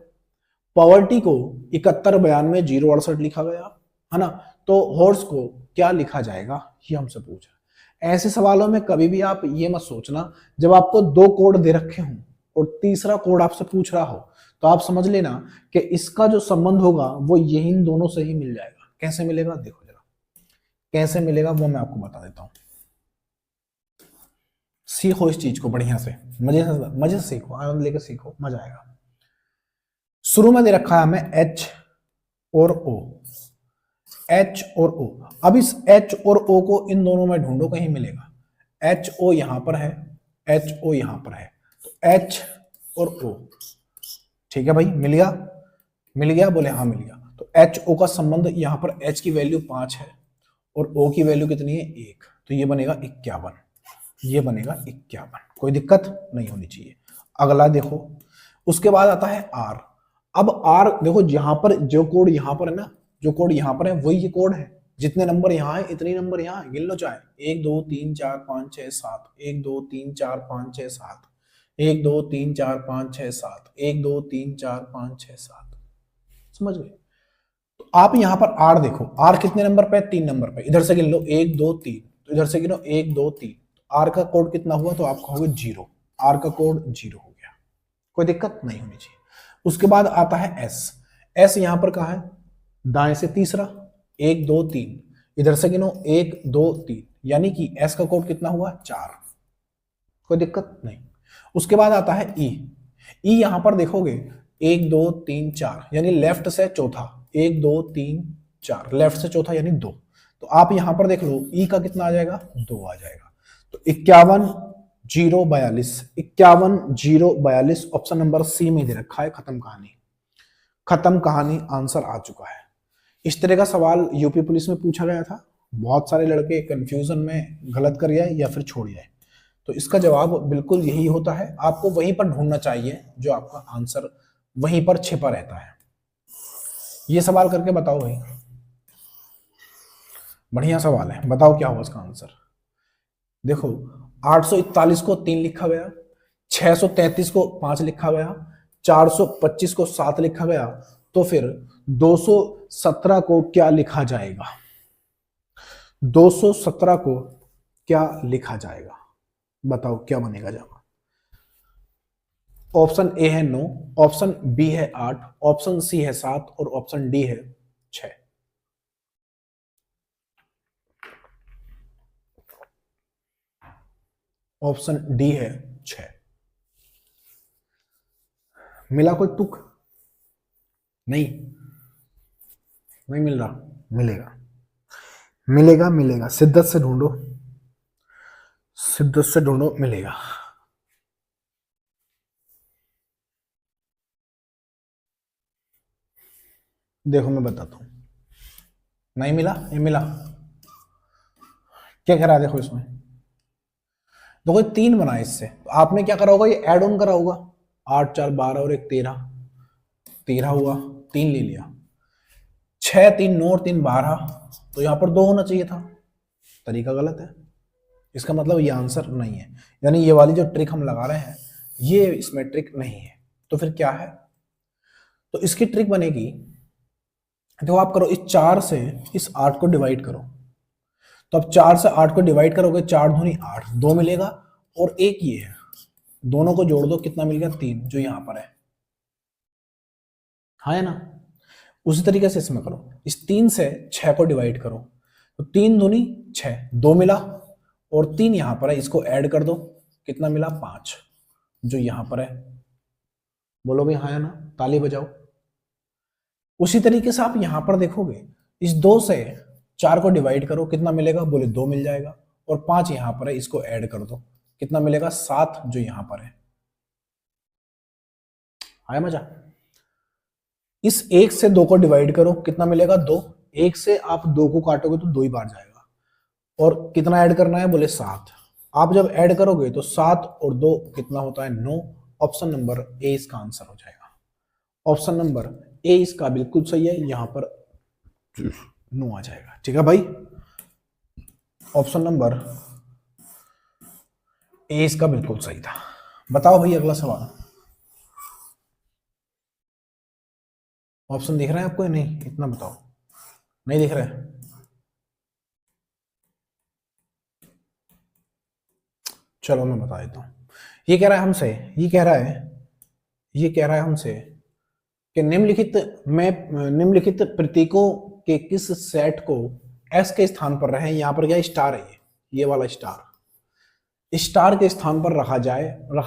पॉवर्टी को 71 92 068 लिखा गया, है ना। तो हॉर्स को क्या लिखा जाएगा, ये हमसे पूछा। ऐसे सवालों में कभी भी आप ये मत सोचना, जब आपको 2 कोड दे रखे हों और तीसरा कोड आपसे पूछ रहा हो, तो आप समझ लेना कि इसका जो संबंध होगा वो यही इन दोनों से ही मिल जाएगा। कैसे मिलेगा, देखो जरा कैसे मिलेगा वो मैं आपको बता देता हूं। सीखो इस चीज को बढ़िया से, मजे से सीखो, आनंद लेकर सीखो, मजा आएगा। शुरू में दे रखा है हमें H और O, H और O। अब इस H और O को इन दोनों में ढूंढो, कहीं मिलेगा। HO यहां पर है, HO यहां पर है, तो H और O, ठीक है भाई, मिल गया, मिल गया, बोले हाँ मिल गया। तो HO का संबंध यहां पर H की वैल्यू 5 है और O की वैल्यू कितनी है 1, तो ये बनेगा 51, ये बनेगा 51, कोई दिक्कत नहीं होनी चाहिए। अगला देखो, उसके बाद आता है R। अब R देखो, यहां पर जो कोड यहां पर है ना, जो कोड यहां पर है वही ये कोड है, जितने नंबर यहां है इतने नंबर यहां है, गिन लो चाहे 1 2 3 4 5 6 7, 1 2 3 4 5 6 7, 1 2 3 4 5 6 7, 1 2 3 4 5 6 7, समझ गए। तो आप यहां पर R देखो, R कितने नंबर पे है, 3 नंबर पे, इधर से गिन लो 1 2 3, तो इधर से गिनो 1 2 3, R का कोड कितना हुआ, तो आप कहोगे 0, R का कोड 0 हो गया, कोई दिक्कत नहीं होनी चाहिए। उसके बाद आता है S, S यहां पर कहा है, दाएं से तीसरा, 1 2 3, इधर से गिनो 1 2 3, यानी कि S का कोड कितना हुआ 4, कोई दिक्कत नहीं। उसके बाद आता है E, E यहां पर देखोगे 1 2 3 4, यानी लेफ्ट से चौथा, 1 2 3 4, लेफ्ट से चौथा यानी 2, तो आप यहां पर देख लो E का कितना आ जाएगा, 2 आ जाएगा। तो 51 0 42, 51 0 42 ऑप्शन नंबर सी में दे रखा है। खत्म कहानी, खत्म कहानी, आंसर आ चुका है। इस तरह का सवाल यूपी पुलिस में पूछा गया था, बहुत सारे लड़के कंफ्यूजन में गलत कर जाए या फिर छोड़ जाए, तो इसका जवाब बिल्कुल यही होता है। आपको वहीं पर ढूंढना चाहिए जो आपका आंसर वहीं पर छिपा रहता है। ये सवाल करके बताओ भाई, बढ़िया सवाल है, बताओ क्या होगा इसका आंसर। देखो 841 को 3 लिखा गया, 633 को 5 लिखा गया, 425 को 7 लिखा गया, तो फिर 217 को क्या लिखा जाएगा, 217 को क्या लिखा जाएगा, बताओ क्या बनेगा जवाब। ऑप्शन ए है 9, ऑप्शन बी है 8, ऑप्शन सी है 7 और ऑप्शन डी है 6। ऑप्शन डी है 6। मिला कोई तुक, नहीं, नहीं मिल रहा, मिलेगा, मिलेगा, मिलेगा, शिद्दत से ढूंढो, शिद्दत से ढूंढो, मिलेगा। देखो मैं बताता हूं, नहीं मिला, ये मिला, क्या करा देखो इसमें, देखो 3 बना इससे, तो आपने क्या करा होगा, ये ऐड ऑन करा होगा, 8 4 12 और 1 13, 13 हुआ, 3 ले लिया, 6 3 9 और 3 12, तो यहां पर 2 होना चाहिए था, तरीका गलत है, इसका मतलब ये आंसर नहीं है, यानी ये वाली जो ट्रिक हम लगा रहे हैं ये इसमें ट्रिक नहीं है। तो फिर क्या है, तो इसकी ट्रिक बनेगी, देखो आप करो, इस 4 से इस 8 को डिवाइड करो, तो अब 4 से 8 को डिवाइड करोगे, 4 दूनी 8, 2 मिलेगा और एक ये है, दोनों को जोड़ दो, कितना मिल गया 3, जो यहां पर है, हाँ है ना। उसी तरीके से इसमें करो, इस 3 से 6 को डिवाइड करो, तो 3 दूनी 6, 2 मिला और 3 यहां पर है, इसको ऐड कर दो, कितना मिला 5, जो यहां पर है, बोलो भाई हाँ है ना, ताली बजाओ। उसी तरीके से आप यहां पर देखोगे, इस 2 से 4 को डिवाइड करो, कितना मिलेगा, बोले 2 मिल जाएगा, और 5 यहां पर है, इसको ऐड कर दो, कितना मिलेगा 7, जो यहां पर है, आया मजा। इस 1 से 2 को डिवाइड करो, कितना मिलेगा 2, 1 से आप 2 को काटोगे तो 2 ही बार जाएगा, और कितना ऐड करना है, बोले 7, आप जब ऐड करोगे तो 7 और 2 कितना होता है 9, ऑप्शन नंबर ए इसका आंसर हो जाएगा। ऑप्शन नंबर ए इसका बिल्कुल सही है, यहां पर नो आ जाएगा। ठीक है भाई, ऑप्शन नंबर ए इसका बिल्कुल सही था। बताओ भाई अगला सवाल। ऑप्शन दिख रहे हैं आपको या नहीं, इतना बताओ। नहीं दिख रहा है? चलो मैं बता देता हूं। ये कह रहा है हमसे, ये कह रहा है हमसे कि निम्नलिखित प्रतीकों के किस सेट को एस के स्थान पर रहे। यहां पर क्या स्टार है, ये वाला स्टार के स्थान पर रखा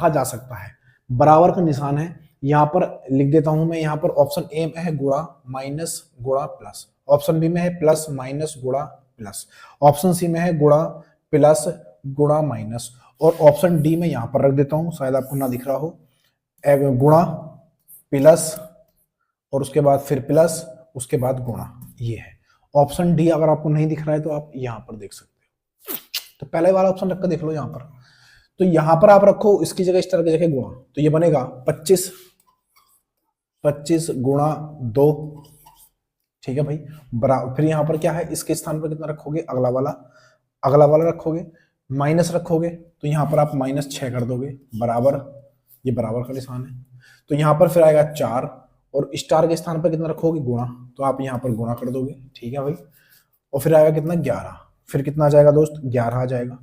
जा सकता है। बराबर का निशान है, यहां पर लिख देता हूं मैं। यहां पर ऑप्शन ए में है गुणा माइनस गुणा प्लस, ऑप्शन बी में है प्लस माइनस गुणा प्लस, ऑप्शन सी में है गुणा प्लस गुणा माइनस, और ऑप्शन डी में यहां पर रख देता हूं, शायद आपको ना दिख रहा हो, गुणा प्लस और उसके बाद फिर प्लस, उसके बाद गुणा। ये है ऑप्शन डी। अगर आपको नहीं दिख रहा है तो आप यहां पर देख सकते हो। तो पहले वाला ऑप्शन रख कर देख लो यहां पर। तो यहां पर आप रखो इसकी जगह स्टार की जगह गुणा, तो ये बनेगा 25 गुणा 2। ठीक है भाई, बराबर। फिर यहां पर क्या है, इसके स्थान पर कितना रखोगे, अगला वाला रखोगे, माइनस रखोगे तो यहां पर आप -6 कर दोगे, बराबर, ये बराबर का निशान है। तो यहां पर फिर आएगा 4 और स्टार के स्थान पर कितना रखोगे, गुणा, तो आप यहां पर गुणा कर दोगे। ठीक है भाई, और फिर आएगा कितना, 11। फिर कितना आ जाएगा दोस्त, 11 आ जाएगा,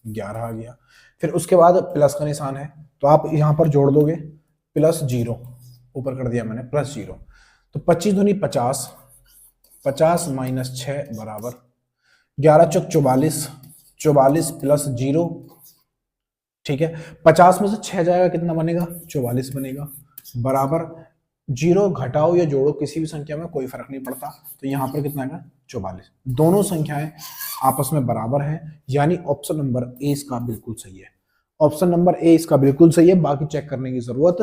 11 आ गया। फिर उसके बाद प्लस का निशान है, तो आप यहां पर जोड़ दोगे +0, ऊपर कर दिया मैंने +0। तो 25 दूनी 50, 50 - 6 बराबर 11 चौक 44, 44 + 0। ठीक है, 50 में से 6 जाएगा, कितना बनेगा, 44 बनेगा, बराबर 0 घटाओ या जोड़ो किसी भी संख्या में कोई फर्क नहीं पड़ता। तो यहां पर कितना आएगा, 44। दोनों संख्याएं आपस में बराबर है, यानी ऑप्शन नंबर ए इसका बिल्कुल सही है। ऑप्शन नंबर ए इसका बिल्कुल सही है, बाकी चेक करने की जरूरत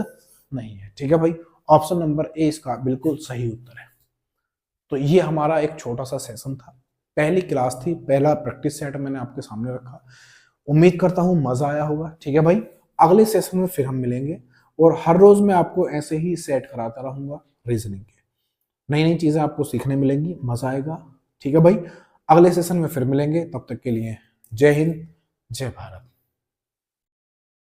नहीं है। ठीक है भाई, ऑप्शन नंबर ए इसका बिल्कुल सही उत्तर है। तो ये हमारा एक छोटा सा सेशन था, पहली क्लास थी, पहला प्रैक्टिस सेट मैंने आपके सामने रखा। उम्मीद करता हूं मजा आया होगा। ठीक है भाई, अगले सेशन में फिर हम मिलेंगे और हर रोज मैं आपको ऐसे ही सेट कराता रहूंगा रीजनिंग के। नई नई चीजें आपको सीखने मिलेंगी, मजा आएगा। ठीक है भाई, अगले सेशन में फिर मिलेंगे, तब तक के लिए जय हिंद, जय भारत।